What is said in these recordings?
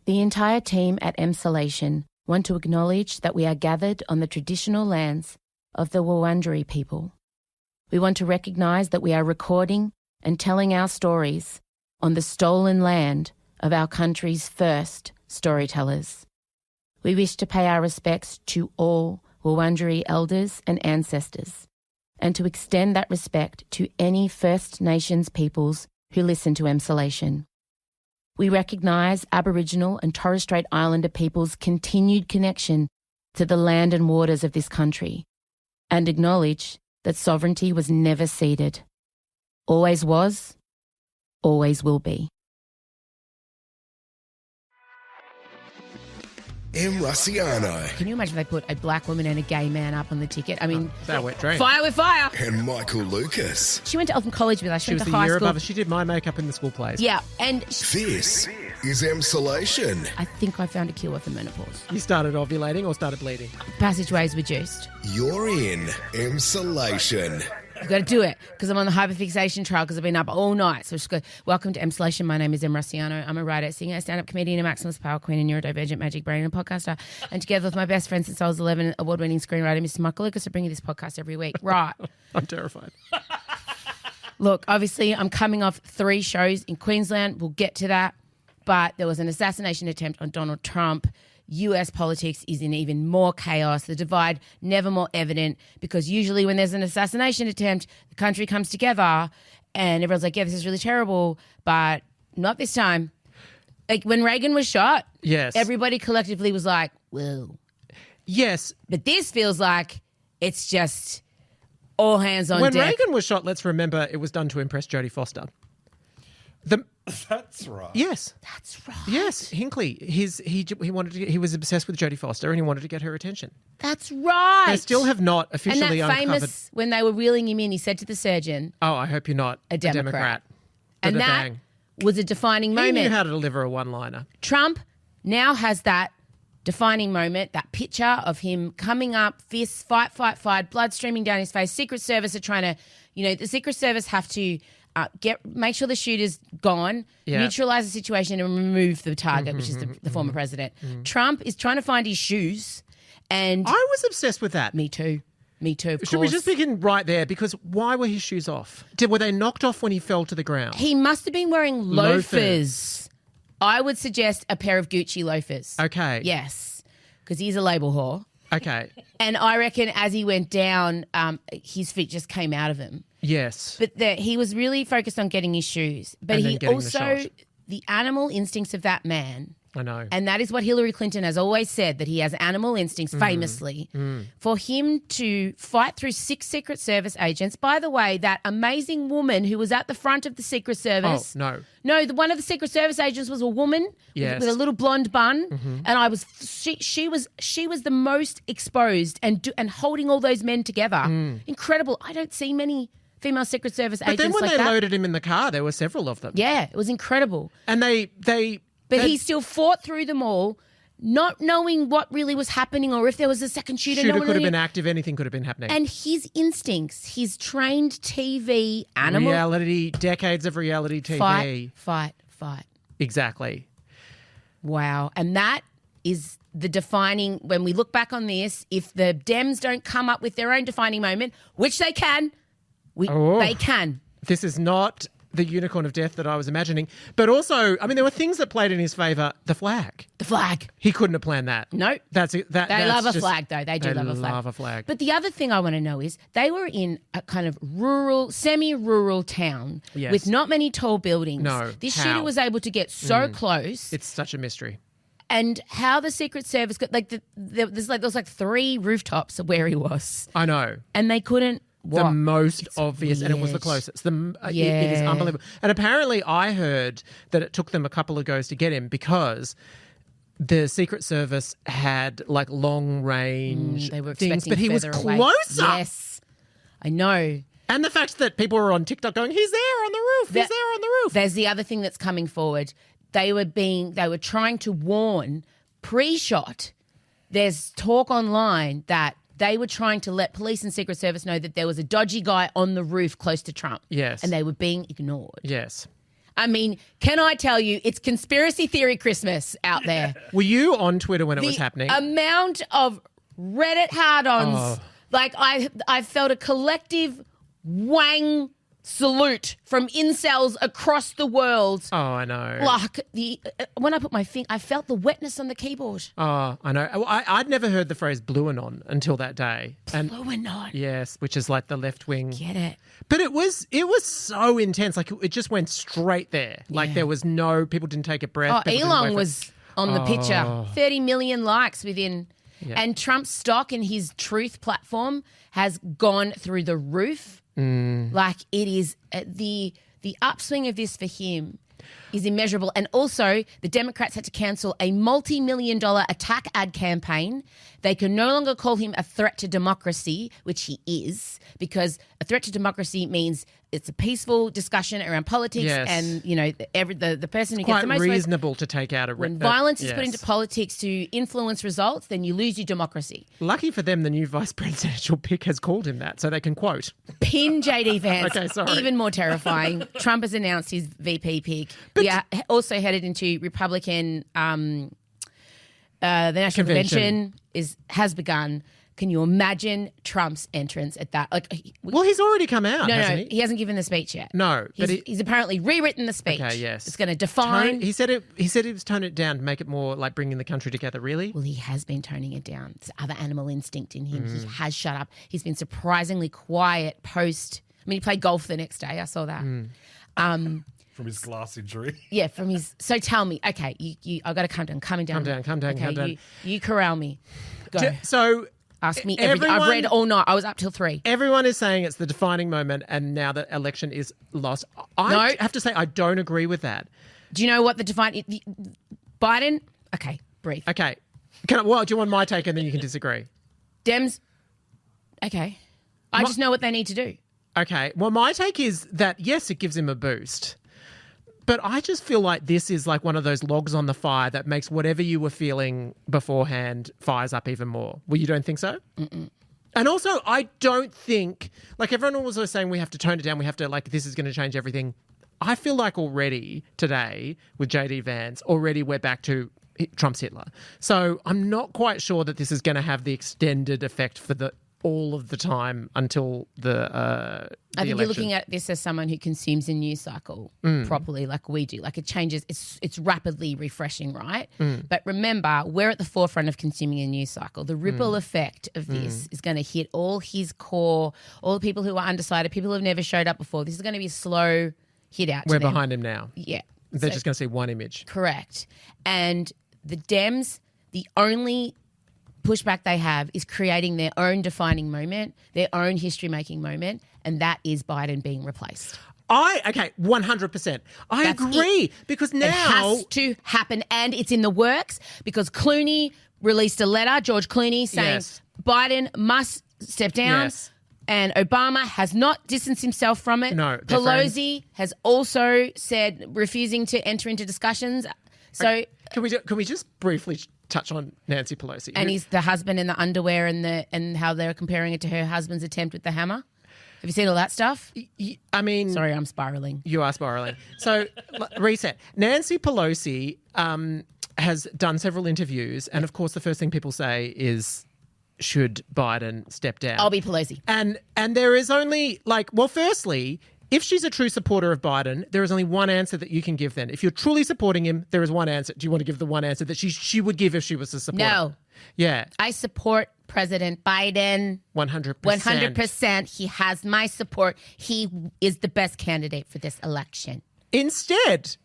The entire team at Emsolation want to acknowledge that we are gathered on the traditional lands of the Wurundjeri people. We want to recognise that we are recording and telling our stories on the stolen land of our country's first storytellers. We wish to pay our respects to all Wurundjeri elders and ancestors, and to extend that respect to any First Nations peoples who listen to Emsolation. We recognise Aboriginal and Torres Strait Islander people's continued connection to the land and waters of this country, and acknowledge that sovereignty was never ceded. Always was, always will be. Emsolation. Can you imagine if they put a black woman and a gay man up on the ticket? I mean, It's our wet dream. fire with fire. And Michael Lucas. She went to Eltham College with us. She was went the to high year school. above us. She did my makeup in the school plays. Yeah, and This is Emsolation. I think I found a cure for menopause. You started ovulating or started bleeding? Passageways reduced. You're in Emsolation. I've got to do it because I'm on the hyperfixation trial because I've been up all night. So just go, welcome to Emsolation. My name is Emrasiano. I'm a writer, singer, stand-up comedian, a maximalist power queen, and neurodivergent magic brain and podcaster. And together with my best friend since I was 11, award-winning screenwriter, Mr. Michael Lucas, I bring you this podcast every week. Right. I'm terrified. Look, obviously I'm coming off 3 shows in Queensland. We'll get to that. But there was an assassination attempt on Donald Trump. US politics is in even more chaos. The divide never more evident because usually when there's an assassination attempt, the country comes together and everyone's like, yeah, this is really terrible, but not this time. Like when Reagan was shot, Yes. everybody collectively was like, whoa. Yes. But this feels like it's just all hands on When deck. Reagan was shot, let's remember it was done to impress Jodie Foster. That's right. Yes. That's right. Yes, Hinckley. He was obsessed with Jodie Foster and he wanted to get her attention. That's right. They still have not and officially that uncovered. famous, when they were reeling him in, he said to the surgeon, Oh, I hope you're not a Democrat. And Bada that bang. was a defining He moment. knew how to deliver a one-liner. Trump now has that defining moment, that picture of him coming up, fists, fight, blood streaming down his face. Secret Service are trying to, the Secret Service have to make sure the shooter's gone, Yeah. neutralise the situation and remove the target, which is the former president. Trump is trying to find his shoes and... I was obsessed with that. Me too, of course. Should we just begin right there? Because why were his shoes off? Were they knocked off when he fell to the ground? He must have been wearing loafers. I would suggest a pair of Gucci loafers. Okay. Yes, because he's a label whore. Okay. And I reckon as he went down, his feet just came out of him. Yes. But he was really focused on getting his shoes. But And then he getting the also, shot. the animal instincts of that man, I know. and that is what Hillary Clinton has always said, that he has animal instincts, famously. For him to fight through 6 Secret Service agents. By the way, that amazing woman who was at the front of the Secret Service. Oh, no. No, one of the Secret Service agents was a woman Yes. with a little blonde bun, and she was the most exposed and holding all those men together. Incredible. I don't see many female Secret Service But agents then when like they that. loaded him in the car, there were several of them. Yeah, it was incredible. And But he still fought through them all, not knowing what really was happening or if there was a second shooter. Shooter No one could have really- been active. Anything could have been happening. And his instincts, his trained TV animal. Reality, decades of reality TV. Fight. Exactly. Wow. And that is the defining, when we look back on this, if the Dems don't come up with their own defining moment, which they can, they can. This is not the unicorn of death that I was imagining. But also, I mean, there were things that played in his favour. The flag. The flag. He couldn't have planned that. No. That's it. They love a flag, though. They do love a flag. Love a flag. But the other thing I want to know is they were in a kind of rural, semi-rural town Yes. with not many tall buildings. No. This How? shooter was able to get so close. It's such a mystery. And how the Secret Service got there was like 3 rooftops of where he was, I know. and they couldn't. The most It's obvious, and it was the weird. closest. It is Yeah. unbelievable. And apparently I heard that it took them a couple of goes to get him because the Secret Service had like long range They were things, expecting but he was further away. closer. Yes, I know. And the fact that people were on TikTok going, he's there on the roof, he's there on the roof. There's the other thing that's coming forward. They were trying to warn pre-shot. There's talk online that they were trying to let police and Secret Service know that there was a dodgy guy on the roof close to Trump. Yes. And they were being ignored. Yes. I mean, can I tell you, it's conspiracy theory Christmas out there. Were you on Twitter when it was happening? The amount of Reddit hard-ons, like I felt a collective wang salute from incels across the world. Oh, I know. Like when I put my finger, I felt the wetness on the keyboard. Oh, I know. I'd never heard the phrase blue anon until that day. Blue anon. Yes, which is like the left wing. Get it. But it was so intense. Like it just went straight there. Like there was people didn't take a breath. Oh, Elon was on the picture. 30 million likes within. Yeah. And Trump's stock in his Truth platform has gone through the roof. Like it is the upswing of this for him is immeasurable. And also the Democrats had to cancel a multi-million-dollar attack ad campaign. They can no longer call him a threat to democracy, which he is, because a threat to democracy means it's a peaceful discussion around politics and, you know, the person who gets the most quite reasonable to take out when violence is put into politics to influence results, then you lose your democracy. Lucky for them, the new vice presidential pick has called him that, so they can quote. Pin JD Vance. Okay, sorry. Even more terrifying. Trump has announced his VP pick. We are also headed into Republican, the National Convention has begun. Can you imagine Trump's entrance at that? Well, he's already come out, hasn't he hasn't given the speech yet. No. But he's apparently rewritten the speech. Okay, yes. It's going to define. He said he was toning it down to make it more like bringing the country together, really? Well, he has been toning it down. It's other animal instinct in him. He has shut up. He's been surprisingly quiet post. I mean, he played golf the next day. I saw that. From his glass injury. Yeah, from his. So tell me, okay, I got to calm down. Calm down. Calm down. You corral me. Go. So ask me everything. I've read all night. I was up till 3. Everyone is saying it's the defining moment, and now the election is lost. I have to say I don't agree with that. Do you know what the defining Biden? Okay, breathe. Okay, do you want my take, and then you can disagree? Dems. Okay, I just know what they need to do. Okay, well, my take is that yes, it gives him a boost. But I just feel like this is like one of those logs on the fire that makes whatever you were feeling beforehand fires up even more. Well, you don't think so? Mm-mm. And also, I don't think, like everyone was always saying we have to tone it down, we have to, like, this is going to change everything. I feel like already today with JD Vance, already we're back to Trump's Hitler. So I'm not quite sure that this is going to have the extended effect for all of the time until the I think election. You're looking at this as someone who consumes a news cycle properly, like we do. Like it changes, it's rapidly refreshing, right? But remember, we're at the forefront of consuming a news cycle. The ripple effect of this is going to hit all his core, all the people who are undecided, people who have never showed up before. This is going to be a slow hit out. We're behind him now. Yeah. They're just going to see one image. Correct. And the Dems, the only pushback they have is creating their own defining moment, their own history-making moment, and that is Biden being replaced. 100%. I agree because now it has to happen, and it's in the works because Clooney released a letter, George Clooney, saying Biden must step down. Yes. And Obama has not distanced himself from it. No, Pelosi has also said refusing to enter into discussions. So can we just briefly touch on Nancy Pelosi? And he's the husband in the underwear and how they're comparing it to her husband's attempt with the hammer. Have you seen all that stuff? I mean... Sorry, I'm spiraling. You are spiraling. So, reset. Nancy Pelosi has done several interviews, and of course the first thing people say is, should Biden step down? I'll be Pelosi. And there is only, firstly... If she's a true supporter of Biden, there is only one answer that you can give then. If you're truly supporting him, there is one answer. Do you want to give the one answer that she would give if she was a supporter? No. Yeah. I support President Biden. 100%. 100%. He has my support. He is the best candidate for this election. Instead,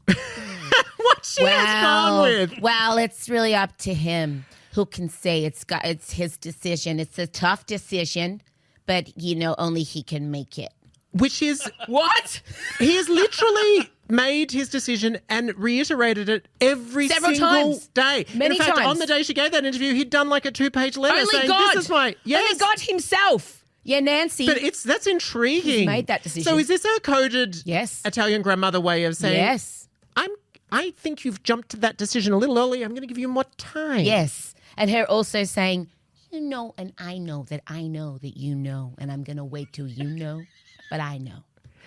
what she has gone with. Well, it's really up to him. Who can say it's his decision? It's a tough decision, but, only he can make it. Which is... What? He has literally made his decision and reiterated it several single day. Many times. In fact, on the times. day she gave that interview, he'd done like a 2-page letter Only saying, God. this is my... Yes. Only God himself. Yeah, Nancy. But that's intriguing. He's made that decision. So is this a coded Yes. Italian grandmother way of saying... Yes. I think you've jumped to that decision a little early. I'm going to give you more time. Yes. And her also saying, and I know that you know, and I'm going to wait till you know, but I know.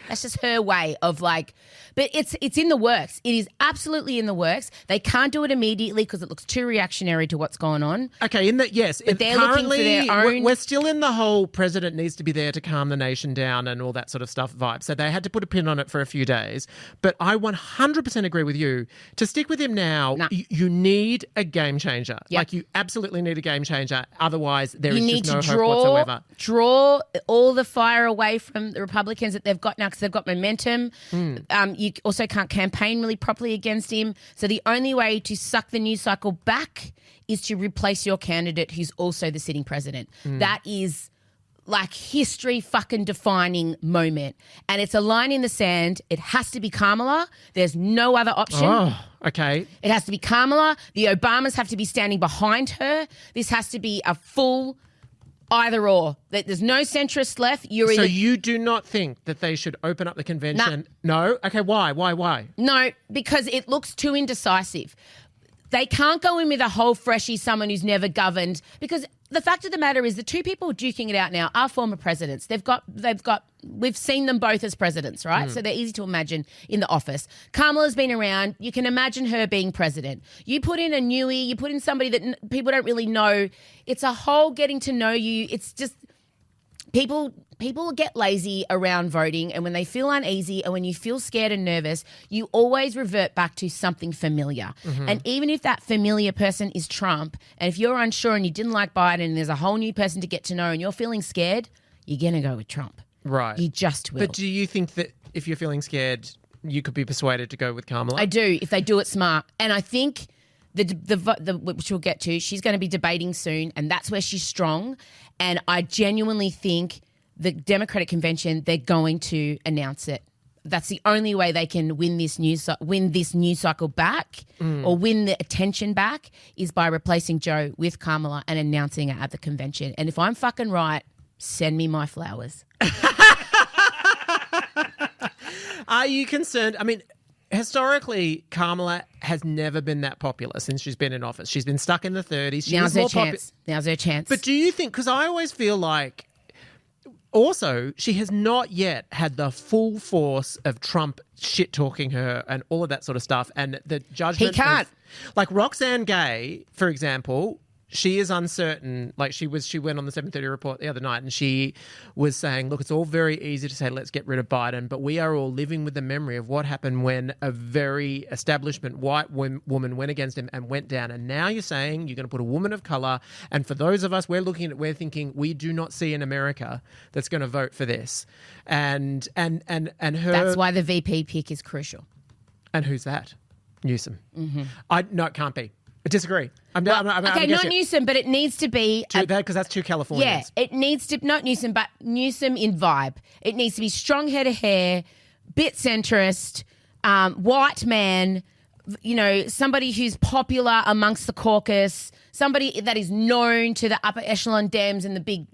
That's just her way of like, but it's in the works. It is absolutely in the works. They can't do it immediately because it looks too reactionary to what's going on. Okay, yes. But they're looking for their own. We're still in the whole president needs to be there to calm the nation down and all that sort of stuff vibe. So they had to put a pin on it for a few days. But I 100% agree with you. To stick with him now, you need a game changer. Yep. Like you absolutely need a game changer. Otherwise, there is need just to no hope whatsoever. Draw all the fire away from the Republicans that they've got now because they've got momentum. You also can't campaign really properly against him. So the only way to suck the news cycle back is to replace your candidate who's also the sitting president. That is like history fucking defining moment. And it's a line in the sand. It has to be Kamala. There's no other option. Oh, okay. It has to be Kamala. The Obamas have to be standing behind her. This has to be a full either or. There's no centrist left. So you do not think that they should open up the convention? No? Okay, why? No, because it looks too indecisive. They can't go in with a whole freshie, someone who's never governed, because the fact of the matter is the two people duking it out now are former presidents. We've seen them both as presidents, right? So they're easy to imagine in the office. Kamala's been around. You can imagine her being president. You put in a newie, you put in somebody that people don't really know. It's a whole getting to know you. It's just people get lazy around voting, and when they feel uneasy and when you feel scared and nervous, you always revert back to something familiar. And even if that familiar person is Trump, and if you're unsure and you didn't like Biden and there's a whole new person to get to know and you're feeling scared, you're going to go with Trump. Right. You just will. But do you think that if you're feeling scared, you could be persuaded to go with Kamala? I do, if they do it smart. And I think which we'll get to, she's going to be debating soon, and that's where she's strong. And I genuinely think the Democratic convention, they're going to announce it. That's the only way they can win this news cycle back or win the attention back is by replacing Joe with Kamala and announcing it at the convention. And if I'm fucking right, send me my flowers. Are you concerned? I mean, historically, Kamala has never been that popular since she's been in office. She's been stuck in the 30s. Now's her chance. But do you think, because I always feel like, also, she has not yet had the full force of Trump shit-talking her and all of that sort of stuff, and the judgment... He can't. Like Roxanne Gay, for example... She is uncertain. Like she went on the 7:30 report the other night and she was saying, look, it's all very easy to say, let's get rid of Biden, but we are all living with the memory of what happened when a very establishment white woman went against him and went down. And now you're saying you're going to put a woman of color. And for those of us, we're thinking we do not see an America that's going to vote for this. And her. That's why the VP pick is crucial. And who's that? Newsom. No, it can't be. I disagree. Okay, not Newsom, but it needs to be... Because that's two Californians. Yeah, it needs to... Not Newsom, but Newsom in vibe. It needs to be strong head of hair, bit centrist, white man, somebody who's popular amongst the caucus, somebody that is known to the upper echelon Dems and the big,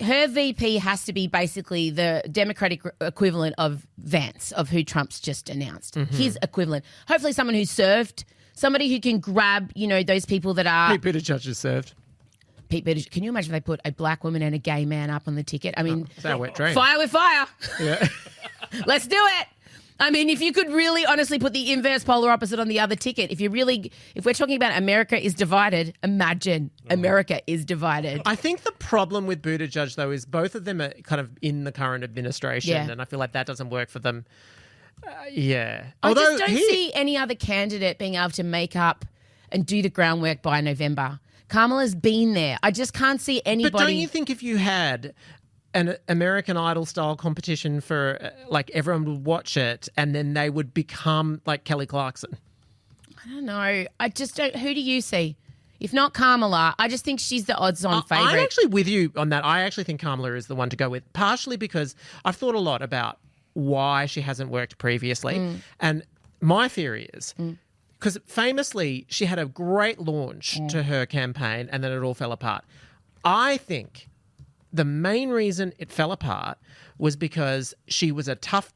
her VP has to be basically the Democratic equivalent of Vance, of who Trump's just announced. His equivalent. Hopefully someone who's served... Somebody who can grab, those people that are... Pete Buttigieg is served. Pete Buttigieg. Can you imagine if they put a black woman and a gay man up on the ticket? I mean... It's our wet dream. Fire with fire. Yeah. Let's do it. I mean, if you could really honestly put the inverse polar opposite on the other ticket, if we're talking about America is divided, imagine America is divided. I think the problem with Buttigieg, though, is both of them are kind of in the current administration, and I feel like that doesn't work for them. Yeah. I just don't see any other candidate being able to make up and do the groundwork by November. Kamala's been there. I just can't see anybody... But don't you think if you had an American Idol style competition for everyone would watch it and then they would become like Kelly Clarkson? I don't know. I just don't... Who do you see? If not Kamala, I just think she's the odds-on favourite. I'm actually with you on that. I actually think Kamala is the one to go with, partially because I've thought a lot about why she hasn't worked previously. And my theory is because famously she had a great launch to her campaign and then it all fell apart. I think the main reason it fell apart was because she was a tough,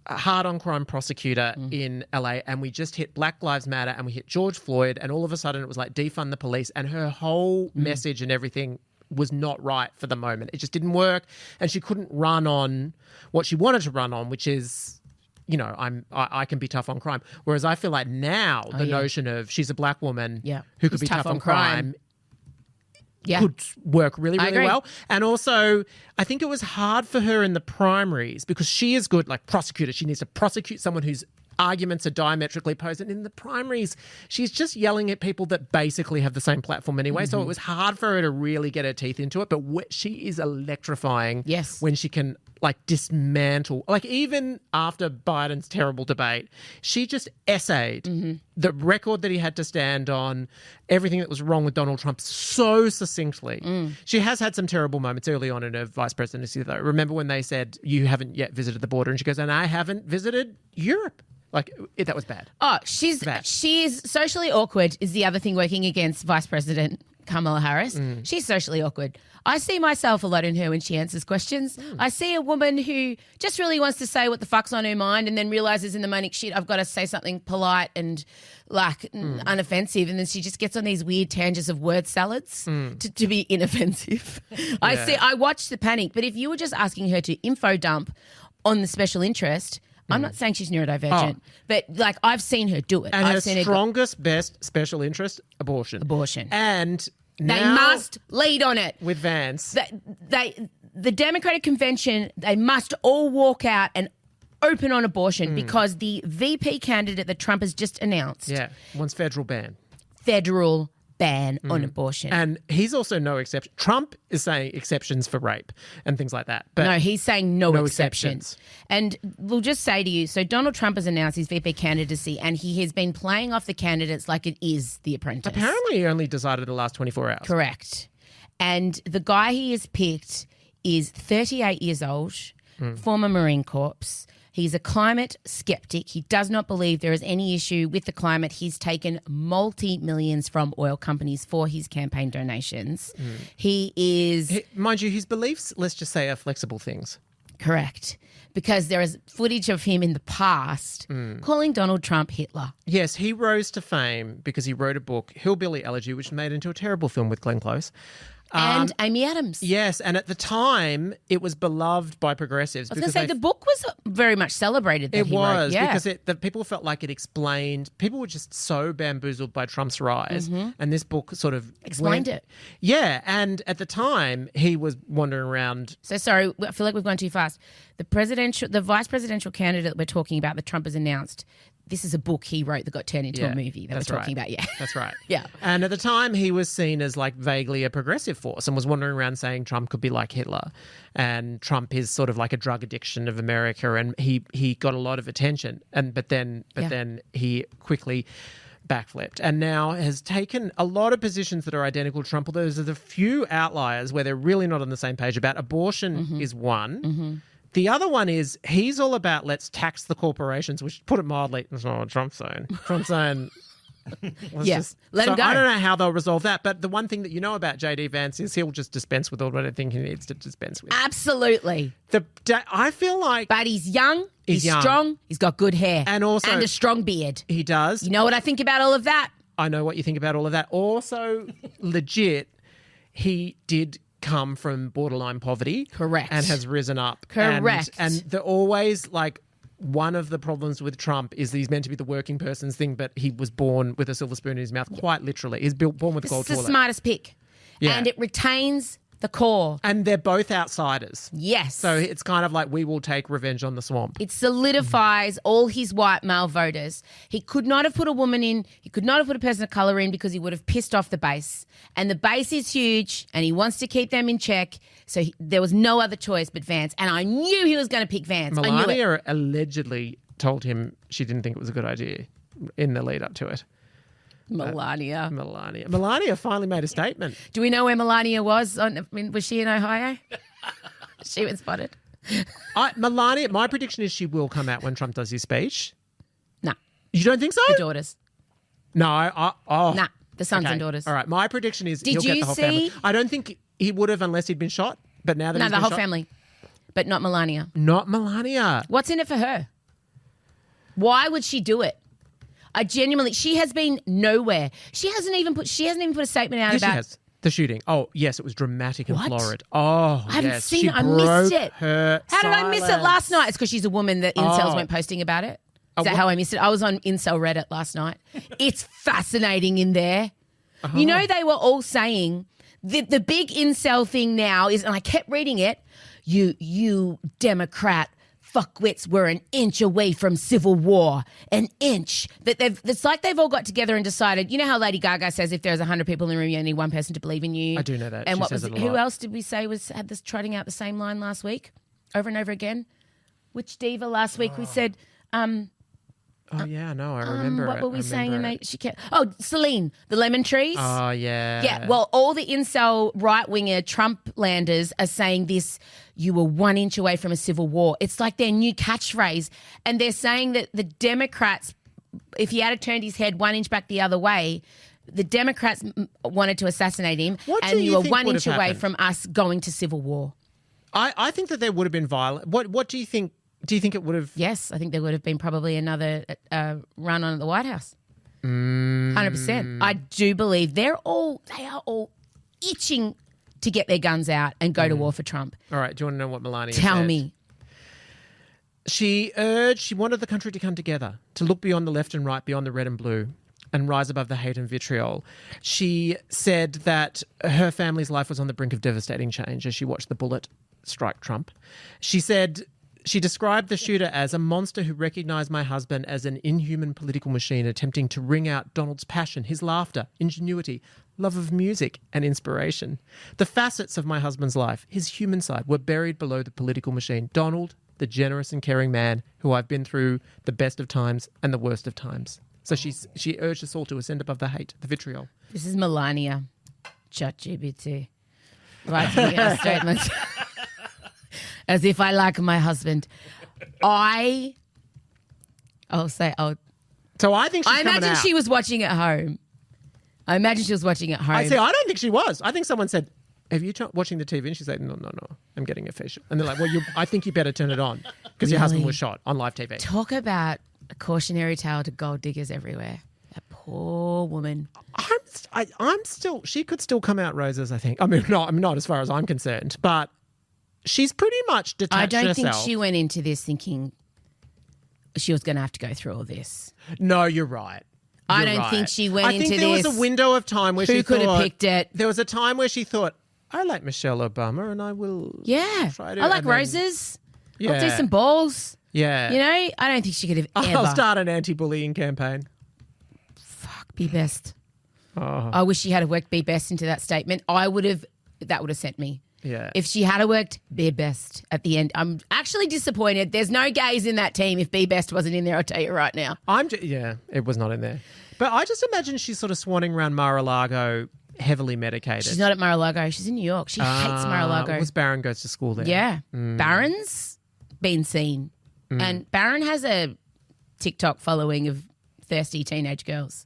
hard-on crime prosecutor in LA, and we just hit Black Lives Matter and we hit George Floyd, and all of a sudden it was like defund the police, and her whole message and everything was not right for the moment. It just didn't work, and she couldn't run on what she wanted to run on, which is, you know, I can be tough on crime. Whereas I feel like now the notion of she's a black woman who could be tough on crime could work really, really well. And also, I think it was hard for her in the primaries because she is good, like prosecutor. She needs to prosecute someone whose arguments are diametrically opposed. And in the primaries, she's just yelling at people that basically have the same platform anyway. So it was hard for her to really get her teeth into it. But she is electrifying when she can like dismantle. Like even after Biden's terrible debate, she just essayed the record that he had to stand on, everything that was wrong with Donald Trump so succinctly. She has had some terrible moments early on in her vice presidency though. Remember when they said, you haven't yet visited the border? And she goes, and I haven't visited Europe. Like, that was bad. Oh, she is socially awkward is the other thing working against Vice President Kamala Harris. She's socially awkward. I see myself a lot in her when she answers questions. I see a woman who just really wants to say what the fuck's on her mind and then realises in the moment, shit, I've got to say something polite and like unoffensive, and then she just gets on these weird tangents of word salads to be inoffensive. I watch the panic, but if you were just asking her to info dump on the special interest, I'm not saying she's neurodivergent, but like I've seen her do it. And I've her seen strongest, best special interest, abortion. And now, they must lead on it. With Vance. The Democratic Convention, they must all walk out and open on abortion because the VP candidate that Trump has just announced wants federal ban. Federal ban on abortion. And he's also no exception. Trump is saying exceptions for rape and things like that. But no, he's saying no exceptions. And we'll just say to you, so Donald Trump has announced his VP candidacy and he has been playing off the candidates like it is The Apprentice. Apparently he only decided the last 24 hours. Correct. And the guy he has picked is 38 years old, former Marine Corps. He's a climate skeptic. He does not believe there is any issue with the climate. He's taken multi-millions from oil companies for his campaign donations. He is... Mind you, his beliefs, let's just say, are flexible things. Correct. Because there is footage of him in the past calling Donald Trump Hitler. Yes, he rose to fame because he wrote a book, Hillbilly Elegy, which made into a terrible film with Glenn Close. And Amy Adams. Yes, and at the time, it was beloved by progressives. I was going to say, the book was very much celebrated. It was, because the people felt like it explained, people were just so bamboozled by Trump's rise, and this book sort of explained it. Yeah, and at the time, he was wandering around. So sorry, I feel like we've gone too fast. The vice presidential candidate that we're talking about that Trump has announced, this is a book he wrote that got turned into a movie that we're talking about. Yeah, that's right. Yeah. And at the time, he was seen as like vaguely a progressive force and was wandering around saying Trump could be like Hitler. And Trump is sort of like a drug addiction of America. And he got a lot of attention. But then he quickly backflipped and now has taken a lot of positions that are identical to Trump. Although there's a few outliers where they're really not on the same page about abortion is one. The other one is he's all about let's tax the corporations, which, put it mildly, that's not what Trump's saying. Trump's saying, let him go. I don't know how they'll resolve that, but the one thing that you know about JD Vance is he'll just dispense with all what I think he needs to dispense with. Absolutely. I feel like... But he's young, he's strong, he's got good hair. And also... And a strong beard. He does. You know what I think about all of that? I know what you think about all of that. Also, legit, he did come from borderline poverty. Correct. And has risen up. Correct. And they're always like... One of the problems with Trump is that he's meant to be the working person's thing, but he was born with a silver spoon in his mouth, quite literally. He's born with a gold toilet. It's the smartest pick. Yeah. And it retains the core. And they're both outsiders. Yes. So it's kind of like we will take revenge on the swamp. It solidifies all his white male voters. He could not have put a woman in. He could not have put a person of colour in because he would have pissed off the base. And the base is huge and he wants to keep them in check. So there was no other choice but Vance. And I knew he was going to pick Vance. Melania allegedly told him she didn't think it was a good idea in the lead up to it. Melania finally made a statement. Do we know where Melania was? Was she in Ohio? She was spotted. Melania, my prediction is she will come out when Trump does his speech. No. You don't think so? The daughters. No. Nah, the sons and daughters. All right, my prediction is he'll get the whole family. I don't think he would have unless he'd been shot, but now that he's been shot. No, the whole family, but not Melania. Not Melania. What's in it for her? Why would she do it? She has been nowhere. She hasn't even put a statement out about. She has. The shooting. Oh, yes, it was dramatic and What? florid. Oh, I haven't yes. seen She it. I missed broke it. her How did I miss it silence. last night? It's because she's a woman that incels Oh. weren't posting about it. Is that what? how I missed it? I was on incel Reddit last night. It's fascinating in there. You know, they were all saying the big incel thing now is, and I kept reading it, you Democrat fuckwits were an inch away from civil war. An inch. It's like they've all got together and decided, you know how Lady Gaga says if there's 100 people in the room, you need one person to believe in you? I do know that. And She what says was it a who lot. else did we say had this trotting out the same line last week? Over and over again? Which diva last week we said, Oh, yeah, no, I remember what it. were we I saying? remember And it. she kept, Celine, the lemon trees. Oh, yeah. Yeah, well, all the incel right-winger Trump-landers are saying this, you were 1 inch away from a civil war. It's like their new catchphrase. And they're saying that the Democrats, if he had turned his head 1 inch back the other way, the Democrats wanted to assassinate him, What do and you you were think 1 would inch have away happened? from us going to civil war. I think that there would have been violence. What do you think? Do you think it would have? Yes, I think there would have been probably another run on at the White House. 100%. I do believe they are all itching to get their guns out and go to war for Trump. All right, do you want to know what Melania Tell said? me. She wanted the country to come together, to look beyond the left and right, beyond the red and blue, and rise above the hate and vitriol. She said that her family's life was on the brink of devastating change as she watched the bullet strike Trump. She said she described the shooter as a monster who recognised my husband as an inhuman political machine attempting to wring out Donald's passion, his laughter, ingenuity, love of music and inspiration. The facets of my husband's life, his human side, were buried below the political machine. Donald, the generous and caring man who I've been through the best of times and the worst of times. So she urged us all to ascend above the hate, the vitriol. This is Melania. ChatGPT. Writes me a statement. As if I like my husband. I'll say, So I think she's I coming imagine out. she was watching at home. I don't think she was. I think someone said, have you watching the TV? And she's like, no, I'm getting a facial. And they're like, well, I think you better turn it on because your husband Really? was shot on live TV. Talk about a cautionary tale to gold diggers everywhere. That poor woman. I'm still, she could still come out roses, I think. I mean, not as far as I'm concerned, but she's pretty much detached I don't herself. think she went into this thinking she was going to have to go through all this. No, you're right. I You're don't think right. she went I into think there was this, a window of time where who she could have thought- picked it? There was a time where she thought, I like Michelle Obama and I will Yeah. try to. I like and then- roses. I'll do Yeah. some balls. Yeah. You know, I don't think she could have ever. I'll start an anti-bullying campaign. Fuck, be best. Oh. I wish she had worked be best into that statement. That would have sent me. Yeah. If she had worked be best at the end. I'm actually disappointed. There's no gays in that team if be best wasn't in there, I'll tell you right now. Yeah, it was not in there. But I just imagine she's sort of swanning around Mar-a-Lago heavily medicated. She's not at Mar-a-Lago. She's in New York. She hates Mar-a-Lago. Was Barron goes to school there. Yeah. Barron's been seen. And Barron has a TikTok following of thirsty teenage girls.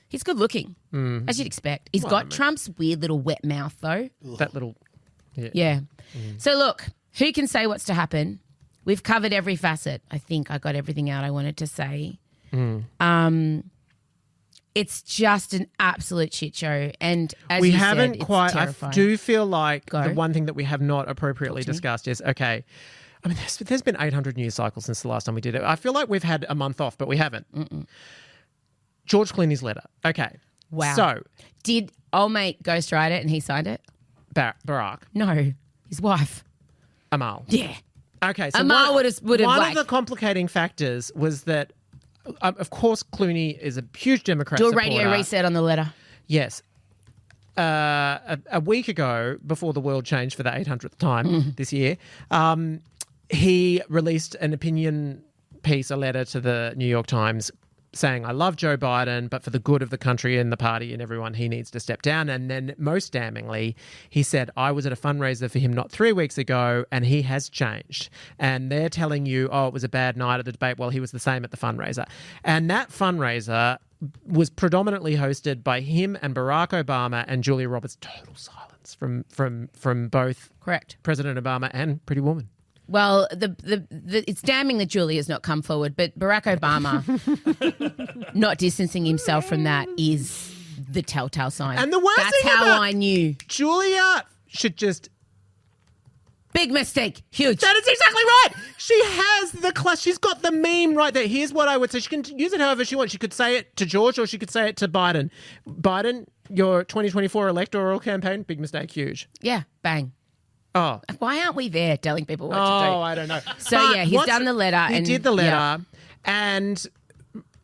He's good looking, as you'd expect. He's got Trump's weird little wet mouth, though. That little... Yeah. So, look, who can say what's to happen? We've covered every facet. I think I got everything out I wanted to say. It's just an absolute shit show. And as we you haven't said, it's quite... I terrifying. do feel like Go. the one thing that we have not appropriately discussed is, okay... I mean, there's been 800 news cycles since the last time we did it. I feel like we've had a month off, but we haven't. George Clooney's letter. Okay. Wow. So, Did old mate ghostwrite it and he signed it? Barack, No, his wife. Amal. Yeah. Okay. So Amal would have one like, of the complicating factors was that, of course, Clooney is a huge Democrat do a supporter. radio reset on the letter. Yes. A week ago, before the world changed for the 800th time this year, he released an opinion piece, a letter to the New York Times saying, I love Joe Biden, but for the good of the country and the party and everyone, he needs to step down. And then most damningly, he said, I was at a fundraiser for him not 3 weeks ago and he has changed. And they're telling you, oh, it was a bad night at the debate. Well, he was the same at the fundraiser. And that fundraiser was predominantly hosted by him and Barack Obama and Julia Roberts. Total silence from both Correct. President Obama and Pretty Woman. Well, it's damning that Julia's not come forward, but Barack Obama not distancing himself from that is the telltale sign. And the worst That's thing how about I knew. Julia should just... Big mistake. Huge. That is exactly right. She has the class. She's got the meme right there. Here's what I would say. She can use it however she wants. She could say it to George or she could say it to Biden. Biden, your 2024 electoral campaign, big mistake, huge. Yeah, bang. Oh. Why aren't we there telling people what to do? Oh, I don't know. So, But yeah, he's done the letter. He did the letter. And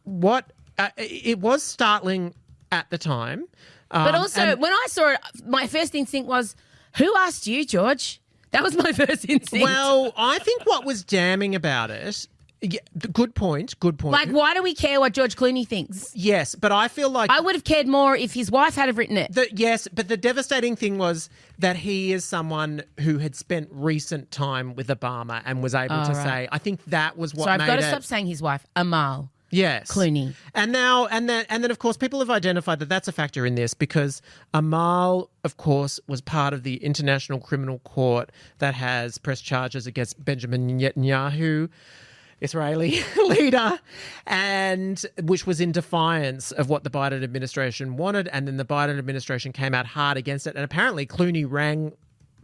what... it was startling at the time. But also, when I saw it, my first instinct was, who asked you, George? That was my first instinct. Well, I think what was damning about it... Yeah, good point. Like, why do we care what George Clooney thinks? Yes, but I feel like... I would have cared more if his wife had have written it. Yes, but the devastating thing was that he is someone who had spent recent time with Obama and was able to say... I think that was what So I've made got to it... stop saying his wife, Amal. Yes. Clooney. And then, of course, people have identified that that's a factor in this because Amal, of course, was part of the International Criminal Court that has pressed charges against Benjamin Netanyahu, Israeli leader, and which was in defiance of what the Biden administration wanted. And then the Biden administration came out hard against it. And apparently Clooney rang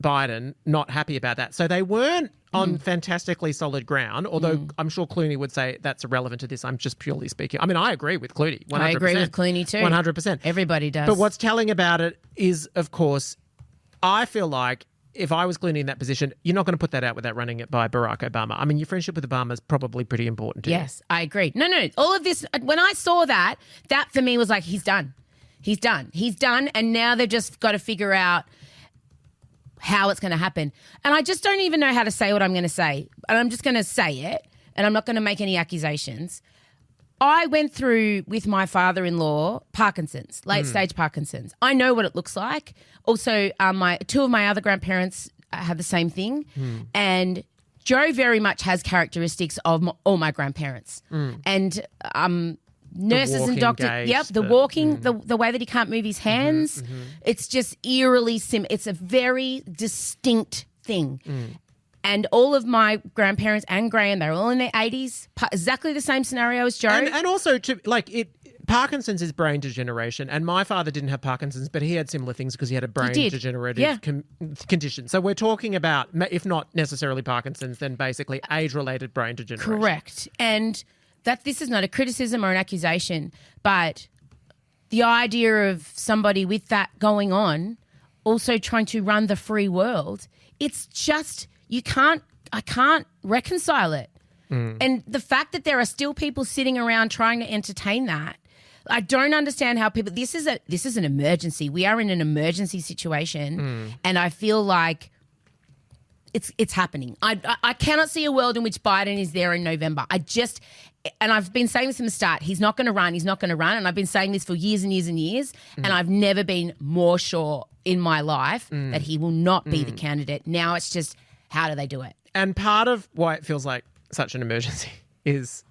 Biden, not happy about that. So they weren't on fantastically solid ground, although I'm sure Clooney would say that's irrelevant to this. I'm just purely speaking. I mean, I agree with Clooney. 100%. I agree with Clooney too. 100%. Everybody does. But what's telling about it is, of course, I feel like if I was Clooney in that position, you're not going to put that out without running it by Barack Obama. I mean, your friendship with Obama is probably pretty important to you. Yes, I agree. No. All of this, when I saw that for me was like, he's done. He's done. And now they've just got to figure out how it's going to happen. And I just don't even know how to say what I'm going to say. And I'm just going to say it, and I'm not going to make any accusations. I went through with my father-in-law Parkinson's, late-stage Parkinson's. I know what it looks like. Also, two of my other grandparents have the same thing. And Joe very much has characteristics of all my grandparents. And nurses and doctors, the way that he can't move his hands, it's just eerily it's a very distinct thing. And all of my grandparents and Graham, they're all in their 80s, exactly the same scenario as Joe. And also, Parkinson's is brain degeneration, and my father didn't have Parkinson's, but he had similar things because he had a brain degenerative condition. So we're talking about, if not necessarily Parkinson's, then basically age-related brain degeneration. Correct. And that this is not a criticism or an accusation, but the idea of somebody with that going on also trying to run the free world, it's just, I can't reconcile it. And the fact that there are still people sitting around trying to entertain that, I don't understand how people, this is an emergency. We are in an emergency situation and I feel like it's happening. I cannot see a world in which Biden is there in November. And I've been saying this from the start, he's not going to run. And I've been saying this for years and years and years. And I've never been more sure in my life that he will not be the candidate. Now it's just, how do they do it? And part of why it feels like such an emergency is,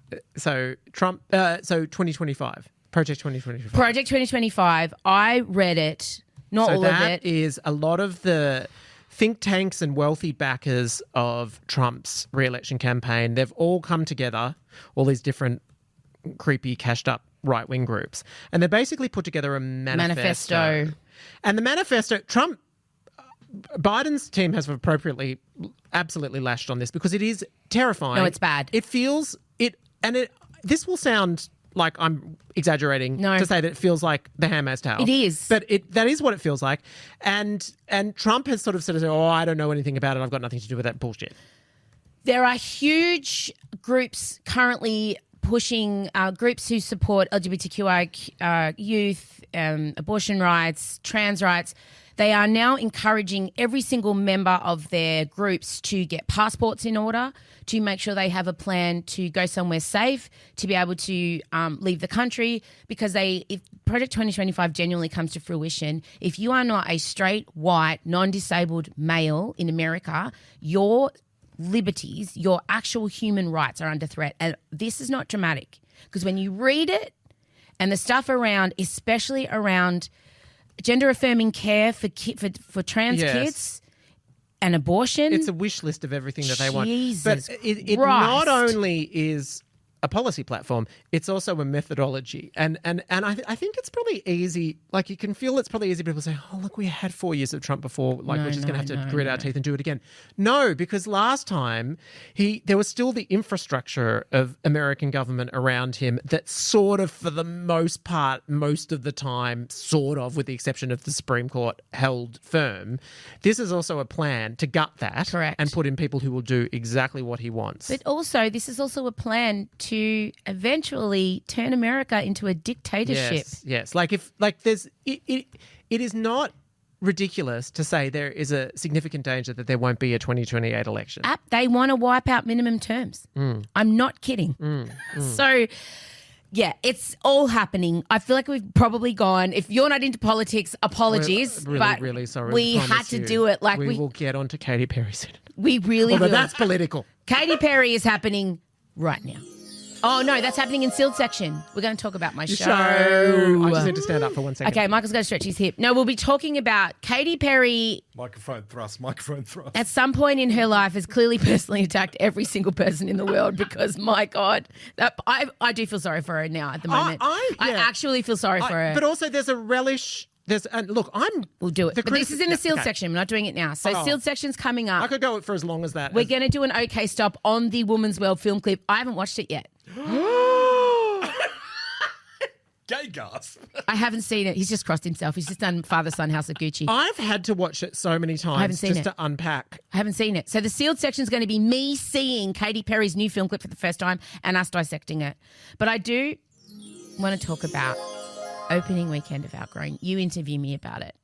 Trump, 2025, Project 2025. Project 2025, I read it, not all of it. That is a lot of the think tanks and wealthy backers of Trump's re-election campaign. They've all come together, all these different creepy, cashed-up right-wing groups, and they basically put together a manifesto. And the manifesto, Biden's team has appropriately, absolutely lashed on this because it is terrifying. No, it's bad. It feels, this will sound like I'm exaggerating to say that it feels like the Handmaid's Tale. It is. But that is what it feels like. And Trump has sort of said, I don't know anything about it. I've got nothing to do with that bullshit. There are huge groups currently pushing, groups who support LGBTQI youth, abortion rights, trans rights. They are now encouraging every single member of their groups to get passports in order, to make sure they have a plan to go somewhere safe, to be able to leave the country, because if Project 2025 genuinely comes to fruition, if you are not a straight, white, non-disabled male in America, your liberties, your actual human rights are under threat. And this is not dramatic, because when you read it and the stuff around, especially around gender-affirming care for trans kids and abortion. It's a wish list of everything that they want. Jesus But it Christ. not only is a policy platform, it's also a methodology. And I think it's probably easy, like you can feel it's probably easy for people to say, oh, look, we had 4 years of Trump before, like we're just going to have to grit our teeth and do it again. No, because last time there was still the infrastructure of American government around him that sort of, for the most part, most of the time, sort of, with the exception of the Supreme Court, held firm. This is also a plan to gut that. Correct. And put in people who will do exactly what he wants. But also, this is also a plan to eventually turn America into a dictatorship. Yes. It is not ridiculous to say there is a significant danger that there won't be a 2028 election. They want to wipe out minimum terms. I'm not kidding. So, yeah, it's all happening. I feel like we've probably gone. If you're not into politics, apologies. We're but really sorry. We had to do it. Like we will get onto Katy Perry soon. We really Although will. that's political. Katy Perry is happening right now. Oh, no, that's happening in Sealed Section. We're going to talk about my show. I just need to stand up for 1 second. Okay, Michael's going to stretch his hip. No, we'll be talking about Katy Perry. Microphone thrust. At some point in her life has clearly personally attacked every single person in the world because, my God, I do feel sorry for her now at the moment. I actually feel sorry for her. But also there's a relish. We'll do it. But this is in the Sealed Section. We're not doing it now. So Sealed Section's coming up. I could go for as long as that. We're going to do an OK stop on the Woman's World film clip. I haven't watched it yet. Gay gasp. I haven't seen it. He's just crossed himself. He's just done Father-Son House of Gucci. I've had to watch it so many times to unpack. I haven't seen it. So the Sealed Section is going to be me seeing Katy Perry's new film clip for the first time and us dissecting it. But I do want to talk about opening weekend of Outgrown. You interview me about it.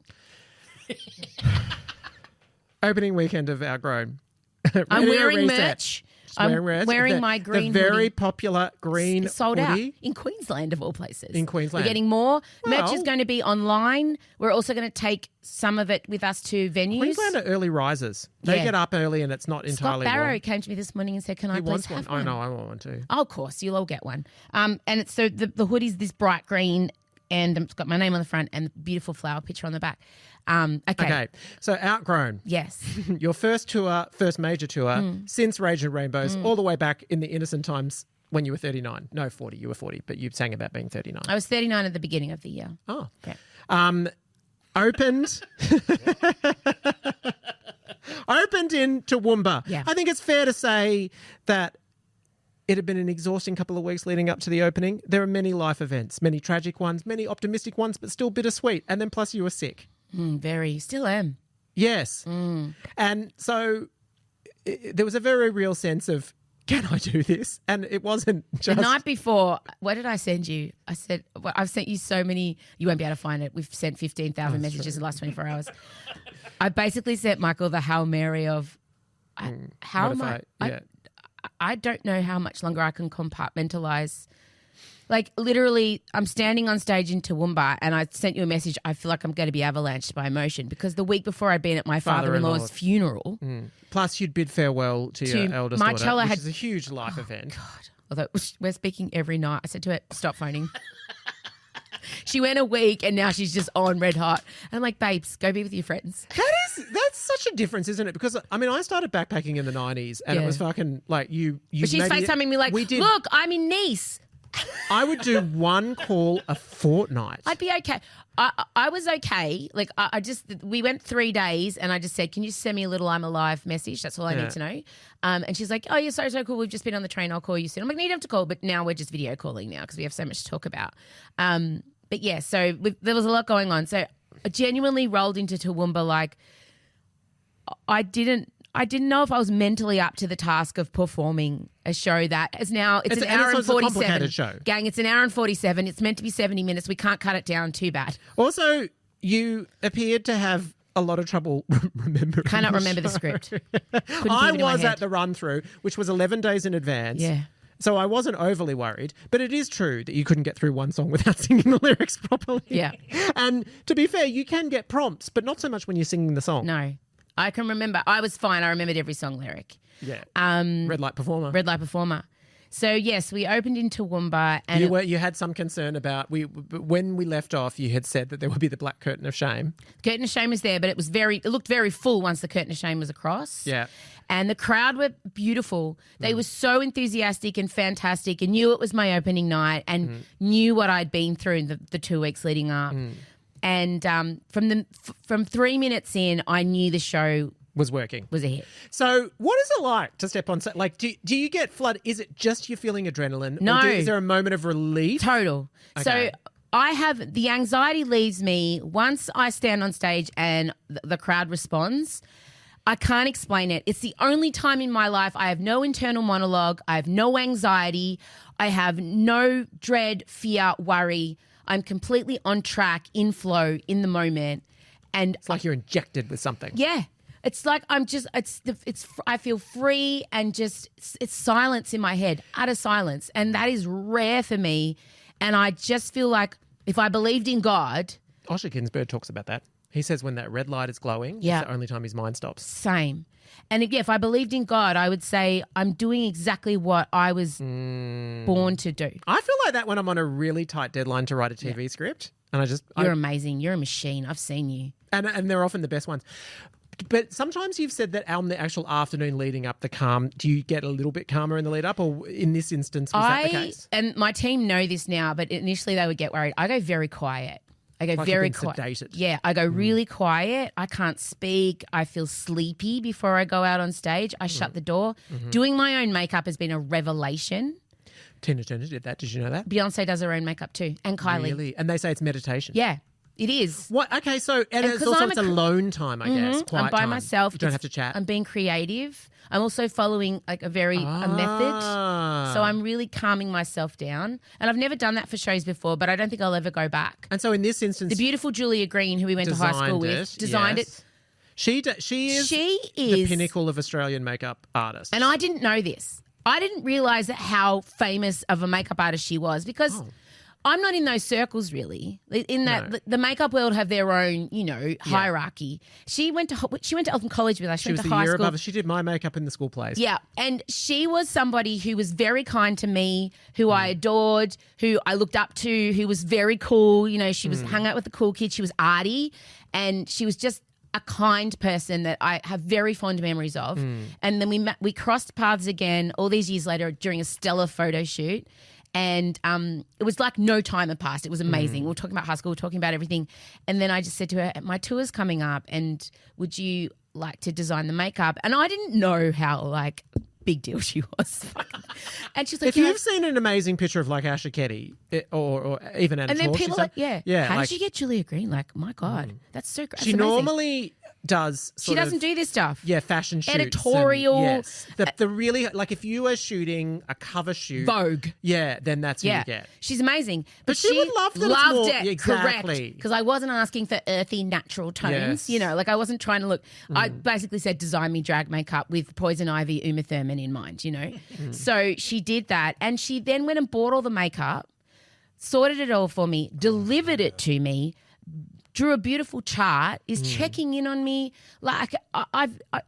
Opening weekend of Outgrown. I'm wearing merch. I'm wearing my green the very hoodie. Popular green sold hoodie. out in Queensland of all places. In Queensland. We're getting more. Merch is going to be online. We're also going to take some of it with us to venues. Queensland are early risers. They get up early and it's not entirely Scott Barrow warm. came to me this morning and said, can I please have one? I know, I want one too. Oh, of course, you'll all get one. And it's so the hoodie's this bright green and it's got my name on the front and the beautiful flower picture on the back. Okay. So Outgrown. Yes. Your first major tour since Rage and Rainbows, all the way back in the innocent times when you were 39. No, 40. You were 40, but you sang about being 39. I was 39 at the beginning of the year. Oh. Okay. Opened in Toowoomba. Yeah. I think it's fair to say that it had been an exhausting couple of weeks leading up to the opening. There are many life events, many tragic ones, many optimistic ones, but still bittersweet. And then plus you were sick. Very. Still am. Yes. And so there was a very real sense of, can I do this? And it wasn't just... The night before, what did I send you? I said, well, I've sent you so many... You won't be able to find it. We've sent 15,000 messages in the last 24 hours. I basically sent Michael the Hail Mary of... I don't know how much longer I can compartmentalize. Like, literally, I'm standing on stage in Toowoomba and I sent you a message. I feel like I'm going to be avalanched by emotion because the week before I'd been at my father-in-law's funeral. Plus, you'd bid farewell to your eldest my daughter, cello which is a huge life event. God. Although we're speaking every night. I said to her, stop phoning. She went a week and now she's just on red hot. And I'm like, babes, go be with your friends. That's such a difference, isn't it? Because, I mean, I started backpacking in the 90s and it was fucking like you But she's FaceTiming me like, look, I'm in Nice. I would do one call a fortnight. I'd be okay. I was okay. Like, we went 3 days and I just said, can you send me a little I'm alive message? That's all I need to know. And she's like, oh, you're so cool. We've just been on the train. I'll call you soon. I'm like, no, you don't have to call. But now we're just video calling now because we have so much to talk about. But yeah, so there was a lot going on. So I genuinely rolled into Toowoomba like I didn't know if I was mentally up to the task of performing a show that is now it's an hour and 47. It's a complicated show. Gang, it's an hour and 47. It's meant to be 70 minutes. We can't cut it down too bad. Also, you appeared to have a lot of trouble remembering. Cannot remember the script. I was at the run through, which was 11 days in advance. Yeah. So I wasn't overly worried, but it is true that you couldn't get through one song without singing the lyrics properly. Yeah. And to be fair, you can get prompts, but not so much when you're singing the song. No. I can remember. I was fine. I remembered every song lyric. Yeah. Red Light Performer. Red Light Performer. So, yes, we opened in Toowoomba. And you had some concern about, when we left off, you had said that there would be the black curtain of shame. Curtain of shame was there, but it looked very full once the curtain of shame was across. Yeah. And the crowd were beautiful. They were so enthusiastic and fantastic and knew it was my opening night and knew what I'd been through in the 2 weeks leading up. And from 3 minutes in, I knew the show Was working. was a hit. So what is it like to step on set? Like, do you get flood? Is it just you feeling adrenaline? No. Or is there a moment of relief? Total. Okay. So I have the anxiety leaves me once I stand on stage and the crowd responds. I can't explain it. It's the only time in my life I have no internal monologue. I have no anxiety. I have no dread, fear, worry. I'm completely on track, in flow, in the moment. And It's like you're injected with something. yeah, it's like I feel free and just it's silence in my head, utter silence. And that is rare for me. And I just feel like if I believed in God, Osher Ginsberg talks about that. He says when that red light is glowing, Yeah. it's the only time his mind stops. same. And if I believed in God, I would say I'm doing exactly what I was born to do. I feel like that when I'm on a really tight deadline to write a TV script. And You're amazing. You're a machine. I've seen you. and they're often the best ones. But sometimes you've said that on the actual afternoon leading up, the calm, do you get a little bit calmer in the lead up? Or in this instance, was that the case? And my team know this now, but initially they would get worried. I go very quiet. I go Like very you've been quiet. sedated. Yeah, I go really quiet. I can't speak. I feel sleepy before I go out on stage. I shut the door. Doing my own makeup has been a revelation. Tina Turner did that. Did you know that? Beyonce does her own makeup too, and Kylie. Really? And they say it's meditation. Yeah, it is. What? Okay, so and it's 'cause also I'm it's a alone time, I guess. Quiet I'm by time. myself. You don't It's- have to chat. I'm being creative. I'm also following like a method. So I'm really calming myself down. And I've never done that for shows before, but I don't think I'll ever go back. And so in this instance, The beautiful Julia Green, who we went to high school with, designed it. She is She the is pinnacle of Australian makeup artists. And I didn't know this. I didn't realise how famous of a makeup artist she was because I'm not in those circles really. In that the makeup world have their own, hierarchy. She went to Eltham College with us. she was went the to high year school. above us. She did my makeup in the school plays. Yeah, and she was somebody who was very kind to me, who I adored, who I looked up to, who was very cool. She was hung out with the cool kids. She was arty, and she was just a kind person that I have very fond memories of. And then we crossed paths again all these years later during a stellar photo shoot. And it was like no time had passed. It was amazing. We were talking about high school, we were talking about everything. And then I just said to her, my tour's coming up and would you like to design the makeup? And I didn't know how big deal she was. And she's like, If you've seen an amazing picture of Asher Ketty or even Anna and then Torch, people she's are like, how did you get Julia Green? My God, that's so great. She normally does She doesn't do this stuff. Yeah, fashion shoots. Editorial. Yes. The really, if you were shooting a cover shoot. Vogue. Yeah, then that's who you get. She's amazing. But she would love that it's loved more- it. Exactly. Correct. Because I wasn't asking for earthy, natural tones. Yes. I wasn't trying to look. I basically said design me drag makeup with Poison Ivy, Uma Thurman in mind, So she did that. And she then went and bought all the makeup, sorted it all for me, delivered it to me, drew a beautiful chart, is checking in on me.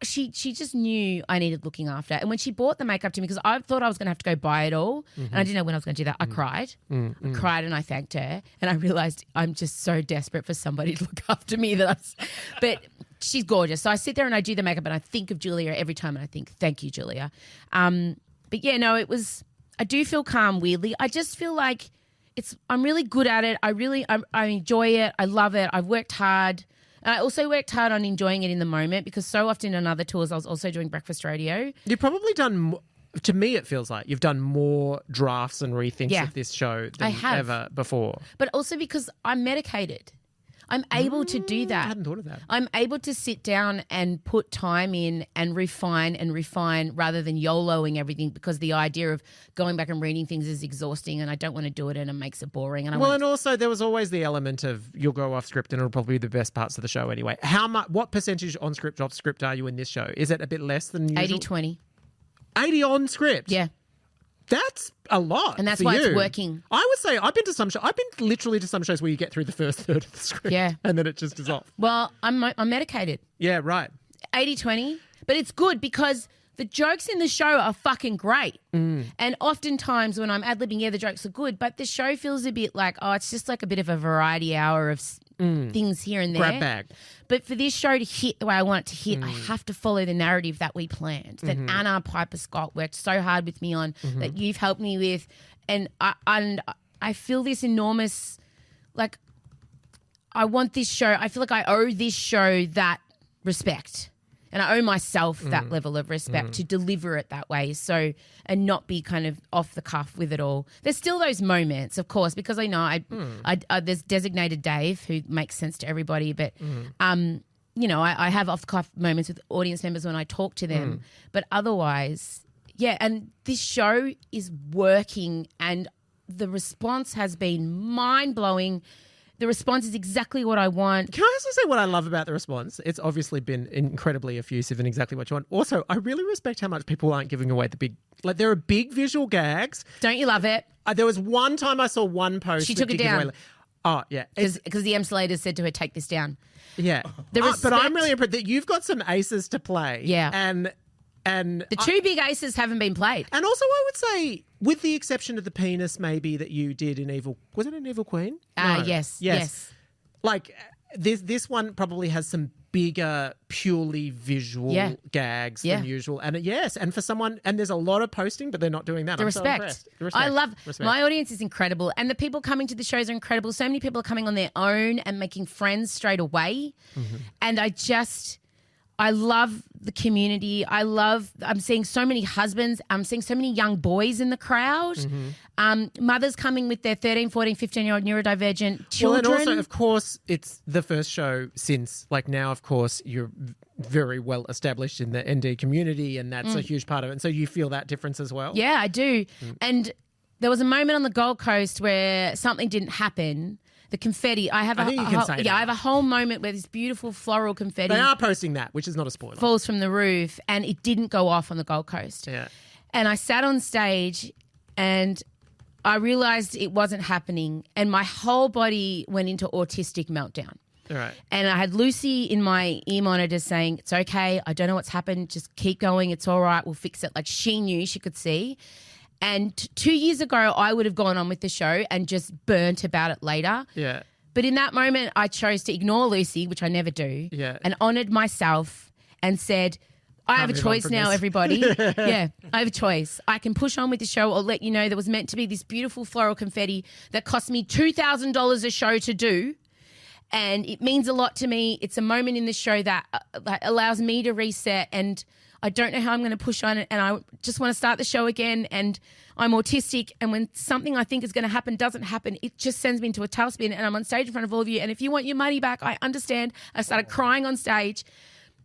She just knew I needed looking after. And when she bought the makeup to me, because I thought I was going to have to go buy it all, and I didn't know when I was going to do that, I cried. I cried and I thanked her. And I realised I'm just so desperate for somebody to look after me. But she's gorgeous. So I sit there and I do the makeup and I think of Julia every time and I think, thank you, Julia. But yeah, no, I do feel calm weirdly. I just feel like I'm really good at it. I enjoy it. I love it. I've worked hard. And I also worked hard on enjoying it in the moment because so often on other tours I was also doing breakfast radio. You've probably done, to me it feels like, you've done more drafts and rethinks of this show than ever before. But also because I'm medicated. I'm able to do that. I hadn't thought of that. I'm able to sit down and put time in and refine rather than YOLOing everything because the idea of going back and reading things is exhausting and I don't want to do it and it makes it boring. And and also there was always the element of you'll go off script and it'll probably be the best parts of the show anyway. What percentage on script, off script are you in this show? Is it a bit less than usual? 80-20. 80 on script? Yeah. That's a lot. And that's for why you. it's working. I would say I've been literally to some shows where you get through the first third of the script. Yeah. And then it just is off. Well, I'm medicated. Yeah, right. 80-20. But it's good because the jokes in the show are fucking great. And oftentimes when I'm ad-libbing, the jokes are good, but the show feels a bit like, it's just like a bit of a variety hour of things here and there. Grab bag. But for this show to hit the way I want it to hit, I have to follow the narrative that we planned, that Anna Piper Scott worked so hard with me on, that you've helped me with. And I feel this enormous, like, I want this show, I feel like I owe this show that respect. And I owe myself that level of respect to deliver it that way. So, and not be kind of off the cuff with it all. There's still those moments, of course, because I know there's designated Dave who makes sense to everybody. But, you know, I have off the cuff moments with audience members when I talk to them. But otherwise, yeah. And this show is working, and the response has been mind blowing. The response is exactly what I want. Can I also say what I love about the response? It's obviously been incredibly effusive and exactly what you want. Also, I really respect how much people aren't giving away the big... Like, there are big visual gags. Don't you love it? There was one time I saw one post... She that took it did give down. away- Oh, yeah. Because the Emsolator said to her, take this down. Yeah. But I'm really impressed that you've got some aces to play. Yeah. And The two big aces haven't been played. And also, I would say, with the exception of the penis, maybe that you did in Evil, was it an Evil Queen? No. Yes. Like this one probably has some bigger, purely visual gags than usual. And and for someone, and there's a lot of posting, but they're not doing that. The I'm respect. so impressed. The respect. I love Respect. my audience is incredible, and the people coming to the shows are incredible. So many people are coming on their own and making friends straight away, and I love the community. I'm seeing so many husbands. I'm seeing so many young boys in the crowd. Mothers coming with their 13, 14, 15-year-old neurodivergent children. Well, and also, of course, it's the first show since, like, now, of course, you're very well established in the ND community, and that's a huge part of it. And so you feel that difference as well? Yeah, I do. And there was a moment on the Gold Coast where something didn't happen. The confetti. I think you can say that. Yeah, I have a whole moment where this beautiful floral confetti They are posting that, which is not a spoiler. falls from the roof, and it didn't go off on the Gold Coast. Yeah. And I sat on stage and I realised it wasn't happening, and my whole body went into autistic meltdown. All right. And I had Lucy in my ear monitor saying, it's okay, I don't know what's happened, just keep going, it's all right, we'll fix it. Like, she knew, she could see. And 2 years ago, I would have gone on with the show and just burnt about it later. Yeah. But in that moment, I chose to ignore Lucy, which I never do, and honoured myself and said, I have a choice now, everybody. Yeah, I have a choice. I can push on with the show or let you know there was meant to be this beautiful floral confetti that cost me $2,000 a show to do. And it means a lot to me. It's a moment in the show that allows me to reset, and I don't know how I'm going to push on it, and I just want to start the show again, and I'm autistic, and when something I think is going to happen doesn't happen, it just sends me into a tailspin, and I'm on stage in front of all of you, and if you want your money back, I understand. I started crying on stage,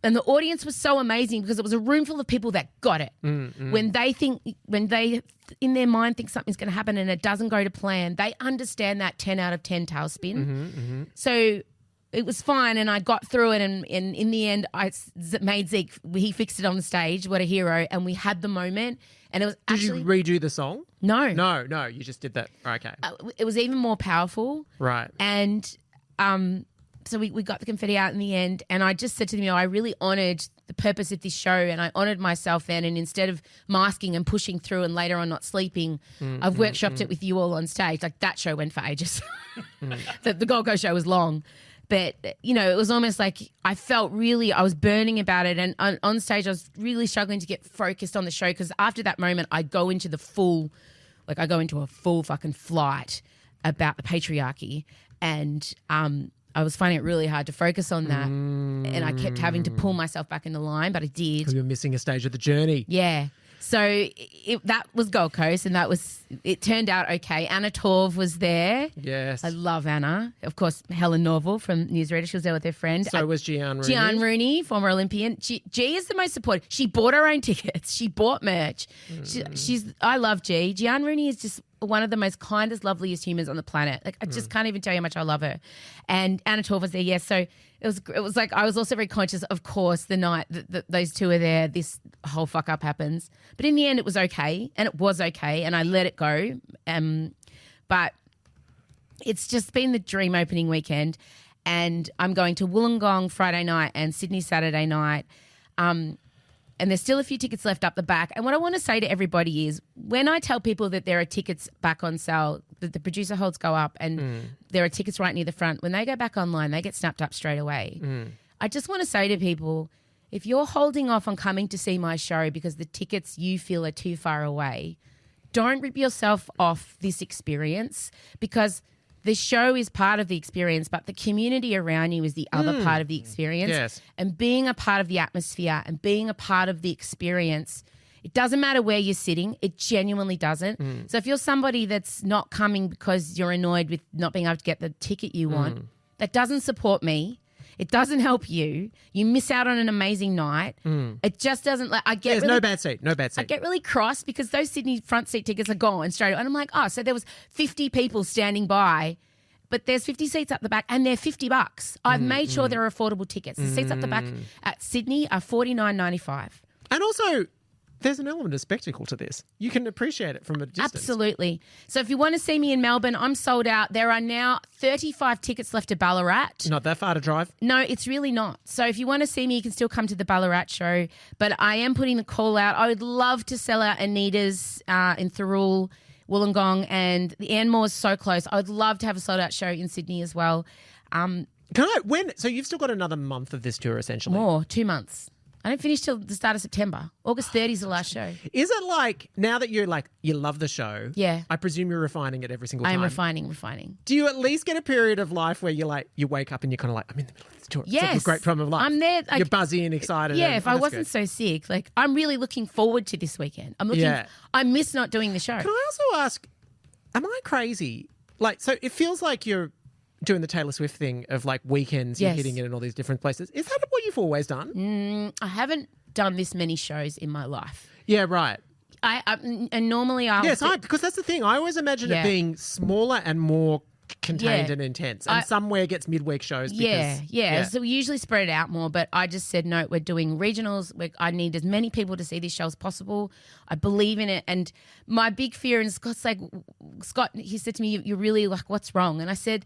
and the audience was so amazing because it was a room full of people that got it. When they in their mind think something's going to happen and it doesn't go to plan, they understand that 10 out of 10 tailspin. So it was fine, and I got through it, and in the end, I made Zeke, he fixed it on the stage, what a hero, and we had the moment, and it was actually... Did you redo the song? No. No, you just did that. Okay. It was even more powerful. Right. And so we got the confetti out in the end, and I just said to them, I really honoured the purpose of this show, and I honoured myself then, and instead of masking and pushing through and later on not sleeping, I've workshopped it with you all on stage. Like, that show went for ages. The Gold Coast show was long. But, it was almost like I felt I was burning about it. And on stage, I was really struggling to get focused on the show, because after that moment, I go into a full fucking flight about the patriarchy. And I was finding it really hard to focus on that. And I kept having to pull myself back in the line, but I did. Because you're missing a stage of the journey. Yeah. So that was Gold Coast, and it turned out okay. Anna Torv was there. Yes. I love Anna. Of course, Helen Norval from Newsreader, she was there with her friend. So was Gian Rooney. Gian Rooney, former Olympian. G is the most supportive. She bought her own tickets. She bought merch. I love G. Gian Rooney is just one of the most kindest, loveliest humans on the planet. Like, I just can't even tell you how much I love her. And Anna Torv was there, yes. So it was like, I was also very conscious, of course, the night that those two are there, this whole fuck up happens. But in the end, it was okay, and it was okay, and I let it go. But it's just been the dream opening weekend, and I'm going to Wollongong Friday night and Sydney Saturday night. and there's still a few tickets left up the back. And what I want to say to everybody is when I tell people that there are tickets back on sale, that the producer holds go up and there are tickets right near the front, when they go back online, they get snapped up straight away. I just want to say to people, if you're holding off on coming to see my show because the tickets you feel are too far away, don't rip yourself off this experience, because the show is part of the experience, but the community around you is the other part of the experience. Yes. And being a part of the atmosphere and being a part of the experience, it doesn't matter where you're sitting. It genuinely doesn't. So if you're somebody that's not coming because you're annoyed with not being able to get the ticket you want, that doesn't support me. It doesn't help you. You miss out on an amazing night. It just doesn't. There's no bad seat. No bad seat. I get really cross because those Sydney front seat tickets are gone straight away. And I'm like, oh, so there was 50 people standing by, but there's 50 seats up the back and they're $50. I've made sure they're affordable tickets. The seats up the back at Sydney are $49.95. And also, there's an element of spectacle to this. You can appreciate it from a distance. Absolutely. So if you want to see me in Melbourne, I'm sold out. There are now 35 tickets left to Ballarat. Not that far to drive. No, it's really not. So if you want to see me, you can still come to the Ballarat show. But I am putting the call out. I would love to sell out Anita's in Thirroul, Wollongong, and the Anmore is so close. I would love to have a sold out show in Sydney as well. So you've still got another month of this tour essentially? More, 2 months. I don't finish till the start of September. August 30 is the last show. Is it like, now that you're like, you love the show, Yeah. I presume you're refining it every single time? I am refining. Do you at least get a period of life where you're like, you wake up and you're kind of like, I'm in the middle of this tour. Yes. It's like a great time of life. I'm there. You're buzzy and excited. Yeah, and, if I that's wasn't good. so sick, like I'm really looking forward to this weekend. I miss not doing the show. Can I also ask, am I crazy? Like, so it feels like you're doing the Taylor Swift thing of like weekends, you're Yes. hitting it in all these different places. Is that what you've always done? I haven't done this many shows in my life. Yeah, right. And normally I'll... Yes, because that's the thing. I always imagine it Yeah. being smaller and more contained Yeah. and intense. And somewhere gets midweek shows. Because, Yeah. So we usually spread it out more, but I just said, no, we're doing regionals. I need as many people to see this show as possible. I believe in it. And my big fear, and Scott's like, he said to me, you're really like, what's wrong? And I said,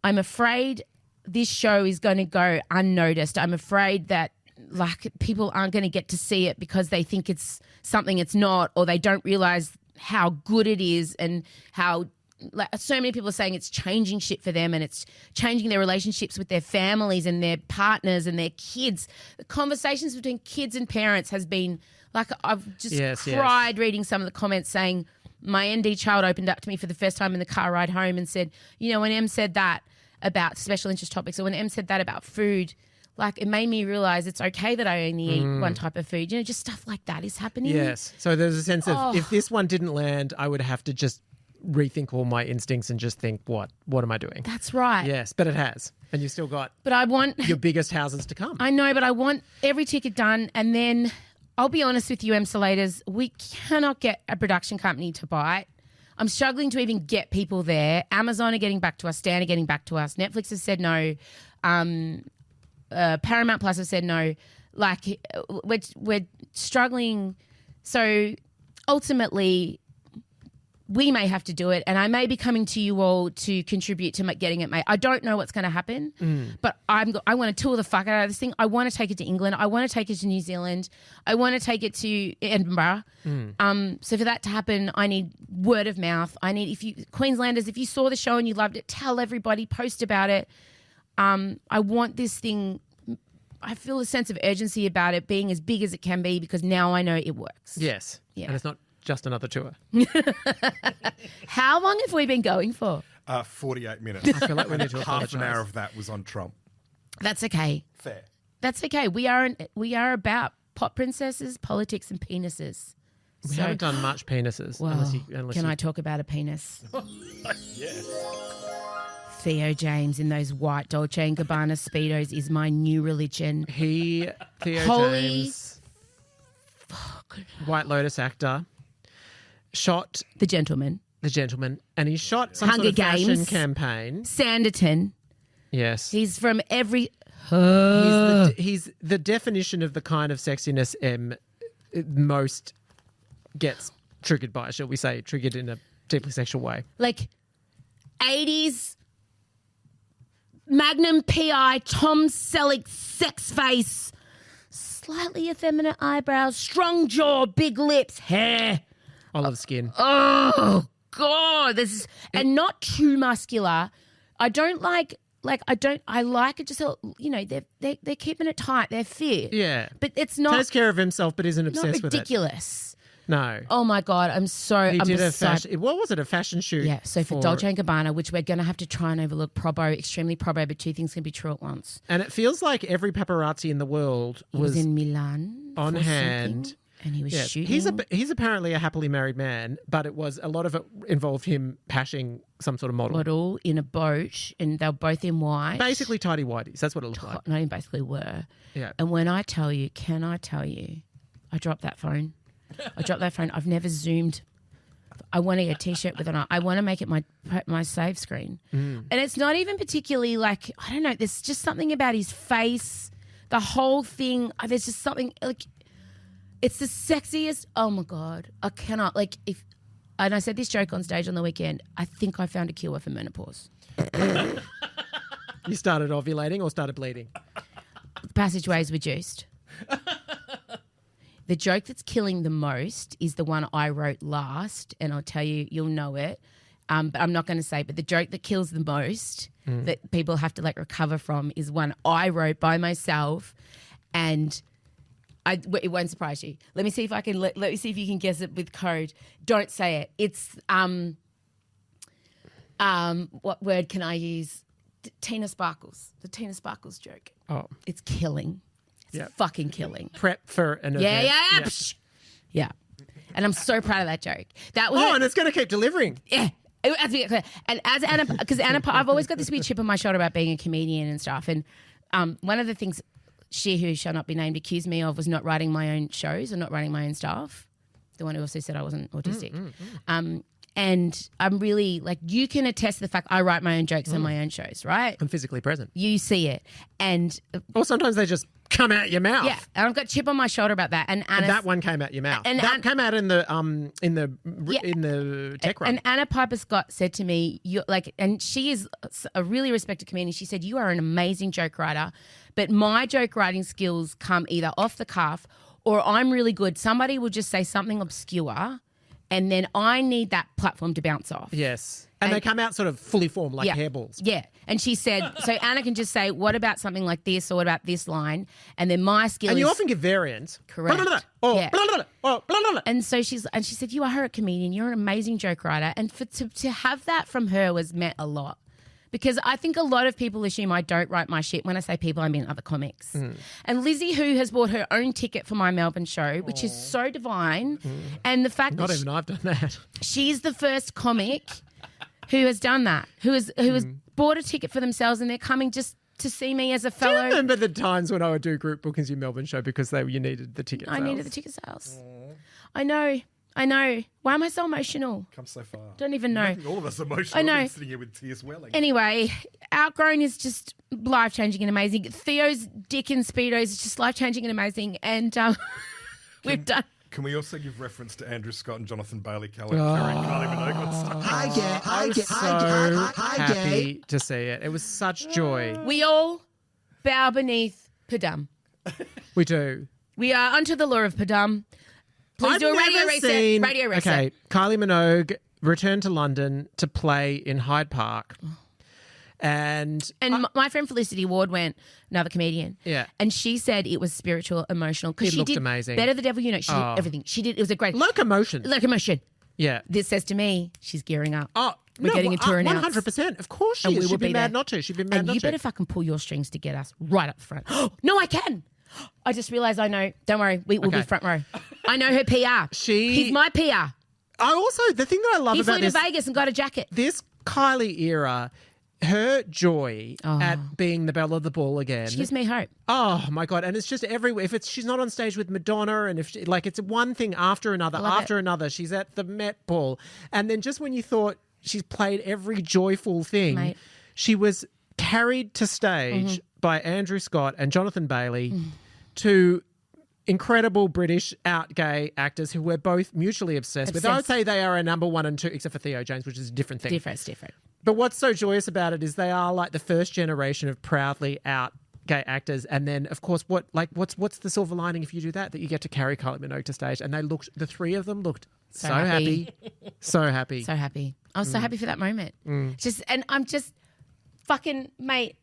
I'm afraid this show is going to go unnoticed. I'm afraid that like people aren't going to get to see it because they think it's something it's not, or they don't realize how good it is and how like so many people are saying it's changing shit for them and it's changing their relationships with their families and their partners and their kids. The conversations between kids and parents has been like, I've just cried reading some of the comments saying my ND child opened up to me for the first time in the car ride home and said, you know, when Em said that about special interest topics, or when Em said that about food, like it made me realise it's okay that I only eat one type of food. You know, just stuff like that is happening. Yes. So there's a sense of if this one didn't land, I would have to just rethink all my instincts and just think, what am I doing? That's right. Yes, but it has. And you've still got But I want your biggest houses to come. I know, but I want every ticket done, and then I'll be honest with you, Emsolators, we cannot get a production company to buy it. I'm struggling to even get people there. Amazon are getting back to us. Stan are getting back to us. Netflix has said no. Paramount Plus have said no. Like we're struggling. So ultimately, we may have to do it, and I may be coming to you all to contribute to getting it made. I don't know what's going to happen, but I want to tour the fuck out of this thing. I want to take it to England. I want to take it to New Zealand. I want to take it to Edinburgh. So for that to happen, I need word of mouth. I need Queenslanders, if you saw the show and you loved it, tell everybody, post about it. I want this thing. I feel a sense of urgency about it being as big as it can be because now I know it works. Yes. Yeah. And it's not just another tour. How long have we been going for? 48 minutes. I feel like we need to Half an apologise. hour of that was on Trump. That's okay. Fair. That's okay. We are about pop princesses, politics, and penises. We haven't done much penises. Well, unless can you... I talk about a penis? Yes. Theo James in those white Dolce & Gabbana Speedos is my new religion. Theo Holy James, White Lotus actor, shot The Gentleman. The Gentleman, and he shot some Hunger sort of fashion Games. campaign. Sanditon. Yes. He's from every... He's the definition of the kind of sexiness most gets triggered by, shall we say, triggered in a deeply sexual way. Like 80s Magnum PI, Tom Selleck, sex face, slightly effeminate eyebrows, strong jaw, big lips, hair. Olive skin. Oh God, this is and not too muscular. I don't like I like it just they're keeping it tight. They're fit. Yeah. But it's not Takes care of himself but isn't obsessed with it. ridiculous. No. Oh my God, I'm He did a beside- fashion. What was it? A fashion shoot? Yeah, so for Dolce & Gabbana, which we're going to have to try and overlook, extremely probo, but two things can be true at once. And it feels like every paparazzi in the world He was in Milan on for hand. something, and he was shooting. He's apparently a happily married man, but a lot of it involved him pashing some sort of model. In a boat, and they were both in white. Basically tidy whities. That's what it looked like. No, basically were. Yeah. And when I tell you, can I tell you, I dropped that phone. I've never zoomed. I want to get a T-shirt with it on. I want to make it my save screen. And it's not even particularly like, I don't know, there's just something about his face, the whole thing. There's just something like, it's the sexiest. Oh my God. I cannot, and I said this joke on stage on the weekend, I think I found a cure for menopause. You started ovulating or started bleeding? The passageways reduced. The joke that's killing the most is the one I wrote last, and I'll tell you, you'll know it. But I'm not going to say. But the joke that kills the most, that people have to recover from, is one I wrote by myself, and it won't surprise you. Let me see if I can. Let me see if you can guess it with code. Don't say it. It's what word can I use? Tina Sparkles. The Tina Sparkles joke. Oh, it's killing. It's fucking killing. Prep for an event. Yeah. Yeah. And I'm so proud of that joke. That was and it's going to keep delivering. Yeah. And as Anna, because Anna, I've always got this weird chip on my shoulder about being a comedian and stuff. And one of the things she who shall not be named accused me of was not writing my own shows or not writing my own stuff. The one who also said I wasn't autistic. And I'm really you can attest to the fact I write my own jokes on my own shows, right? I'm physically present. You see it. And or sometimes they just come out your mouth. Yeah, and I've got chip on my shoulder about that. And that one came out your mouth. And that came out in the tech run. And Anna Piper Scott said to me, and she is a really respected comedian. She said, "You are an amazing joke writer, but my joke writing skills come either off the cuff or I'm really good. Somebody will just say something obscure, and then I need that platform to bounce off." Yes. And they come out sort of fully formed like hairballs. Yeah. And she said, so Anna can just say, what about something like this or what about this line? And then my skill And you often give variants. Correct. Yeah. And so she said, you are a comedian. You're an amazing joke writer. And to have that from her meant a lot. Because I think a lot of people assume I don't write my shit. When I say people, I mean other comics. And Lizzie, who has bought her own ticket for my Melbourne show, which is so divine. And the fact Not even I've done that. She's the first comic who has done that, who has bought a ticket for themselves and they're coming just to see me as a fellow. Do you remember the times when I would do group bookings in Melbourne show because you needed the ticket sales? I needed the ticket sales. I know. Why am I so emotional? Come so far. Don't even know. Making all of us emotional. I know. I'm sitting here with tears welling. Anyway, Outgrown is just life-changing and amazing. Theo's dick and speedos is just life-changing and amazing. And we've done... Can we also give reference to Andrew Scott and Jonathan Bailey carrying Kylie Minogue on stage? I was so happy to see it. It was such joy. We all bow beneath Padum. We do. We are under the law of Padum. Please do a radio reset. Radio reset. Okay, Kylie Minogue returned to London to play in Hyde Park. And my friend Felicity Ward went, another comedian. Yeah. And she said it was spiritual, emotional. Because It she looked did amazing. Better the Devil You Know. She did everything. She did. It was a great... Locomotion. Yeah. This says to me, she's gearing up. Oh, We're getting a tour announced. 100%. Of course she And is. we will She'd be be mad there. not to. She'd be mad And not you to. better fucking pull your strings to get us right up the front. No, I can. I just realised I know. Don't worry. We'll be Okay. front row. I know her PR. He's my PR. I also, the thing that I love He about flew to Vegas and got a jacket. this Kylie era, her joy at being the belle of the ball again. She gives me hope. Oh my God. And it's just everywhere. If she's not on stage with Madonna and if it's one thing after another, another, she's at the Met Ball. And then just when you thought she's played every joyful thing, Mate. she was carried to stage by Andrew Scott and Jonathan Bailey, two incredible British out gay actors who we're both mutually obsessed with. I would say they are a number 1 and 2, except for Theo James, which is a different thing. Different. But what's so joyous about it is they are like the first generation of proudly out gay actors, and then of course, what's the silver lining if you do that? That you get to carry Kylie Minogue to stage, and the three of them looked so happy, so happy, so happy. I was so happy for that moment. And I'm just fucking mate.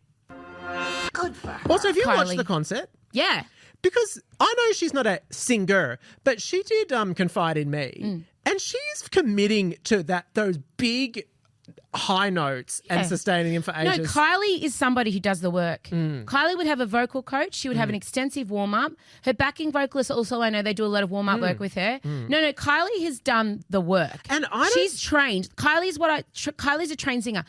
Good for her. Also, have you Kylie. watched the concert? Yeah. Because I know she's not a singer, but she did confide in me, and she's committing to those big high notes and sustaining them for ages. No, Kylie is somebody who does the work. Kylie would have a vocal coach. She would have an extensive warm-up. Her backing vocalist also, I know they do a lot of warm-up work with her. No, Kylie has done the work. And she's trained. Kylie's a trained singer.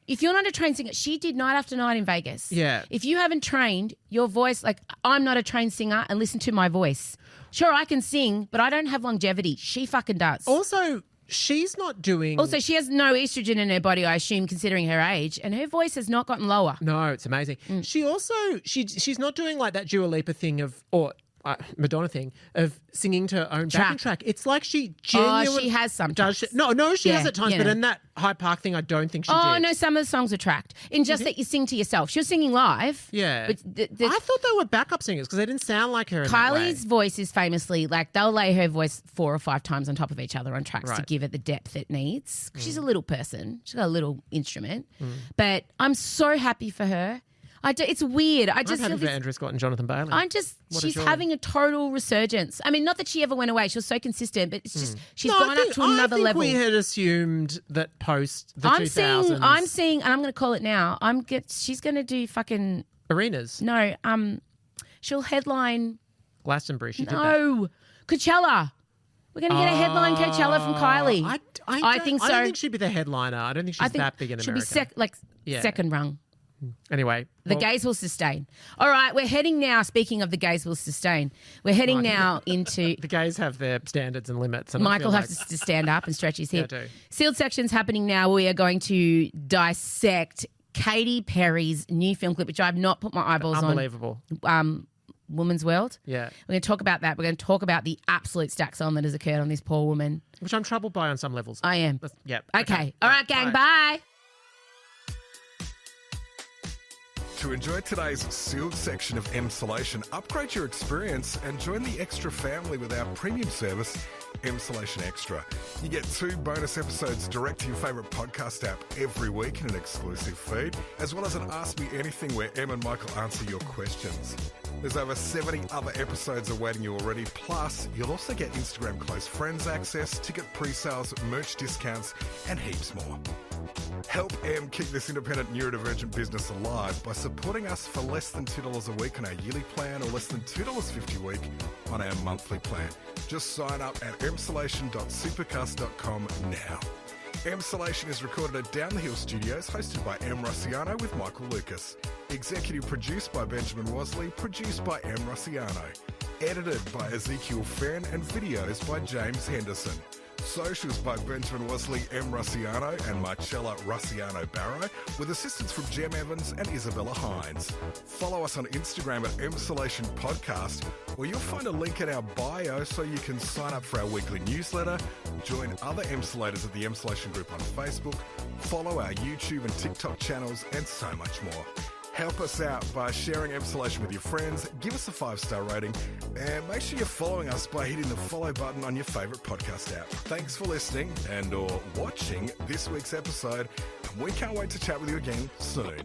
If you're not a trained singer, she did night after night in Vegas. Yeah. If you haven't trained your voice, like I'm not a trained singer, and listen to my voice. Sure, I can sing, but I don't have longevity. She fucking does. Also, she's not doing... Also, she has no estrogen in her body, I assume, considering her age, and her voice has not gotten lower. No, it's amazing. She also, she's not doing like that Dua Lipa thing or Madonna thing of singing to her own backing track. It's like she genuinely... she has some does tracks. No, she has at times, yeah. but in that Hyde Park thing, I don't think she did. Oh, no, some of the songs are tracked. In just that you sing to yourself. She was singing live. Yeah. But I thought they were backup singers because they didn't sound like her in that way. Kylie's voice is famously, like, they'll lay her voice 4 or 5 times on top of each other on tracks to give it the depth it needs. She's a little person. She's got a little instrument. But I'm so happy for her. It's weird. I'm happy for Andrew Scott and Jonathan Bailey. She's having a total resurgence. I mean, not that she ever went away. She was so consistent, but it's just she's gone up to another level. We had assumed that post the 2000s. I'm seeing, and I'm going to call it now. She's going to do fucking arenas. No, she'll headline Glastonbury. She did that. No, Coachella. We're going to get a headline Coachella from Kylie. I think so. I don't think she'd be the headliner. I don't think she's that big in America. She'll be second rung. Anyway. The gays will sustain. All right, we're heading now, speaking of the gays will sustain, we're heading now into... The gays have their standards and limits. And Michael has to stand up and stretch his hip. Yeah, I do. Sealed section's happening now. We are going to dissect Katy Perry's new film clip, which I have not put my eyeballs Unbelievable. on. Woman's World. Yeah. We're going to talk about that. We're going to talk about the absolute stacks on that has occurred on this poor woman. Which I'm troubled by on some levels. I am. Yep. Okay. All right, gang. Bye. To enjoy today's sealed section of Emsolation, upgrade your experience and join the Extra family with our premium service, Emsolation Extra. You get 2 bonus episodes direct to your favourite podcast app every week in an exclusive feed, as well as an Ask Me Anything where Em and Michael answer your questions. There's over 70 other episodes awaiting you already, plus you'll also get Instagram close friends access, ticket pre-sales, merch discounts, and heaps more. Help Em keep this independent neurodivergent business alive by supporting us for less than $2 a week on our yearly plan or less than $2.50 a week on our monthly plan. Just sign up at emsolation.supercast.com now. Emsolation is recorded at Down the Hill Studios, hosted by Em Rossiano with Michael Lucas. Executive produced by Benjamin Wasley, produced by Em Rossiano. Edited by Ezekiel Fenn and videos by James Henderson. Socials by Benjamin Wasley, Em Rossiano and Marcella Rossiano Barrow, with assistance from Jem Evans and Isabella Hines. Follow us on Instagram at Emsolation Podcast, where you'll find a link in our bio so you can sign up for our weekly newsletter, join other Emsolators at the Emsolation Group on Facebook, follow our YouTube and TikTok channels, and so much more. Help us out by sharing Emsolation with your friends, give us a 5-star rating, and make sure you're following us by hitting the follow button on your favourite podcast app. Thanks for listening and/or watching this week's episode, and we can't wait to chat with you again soon.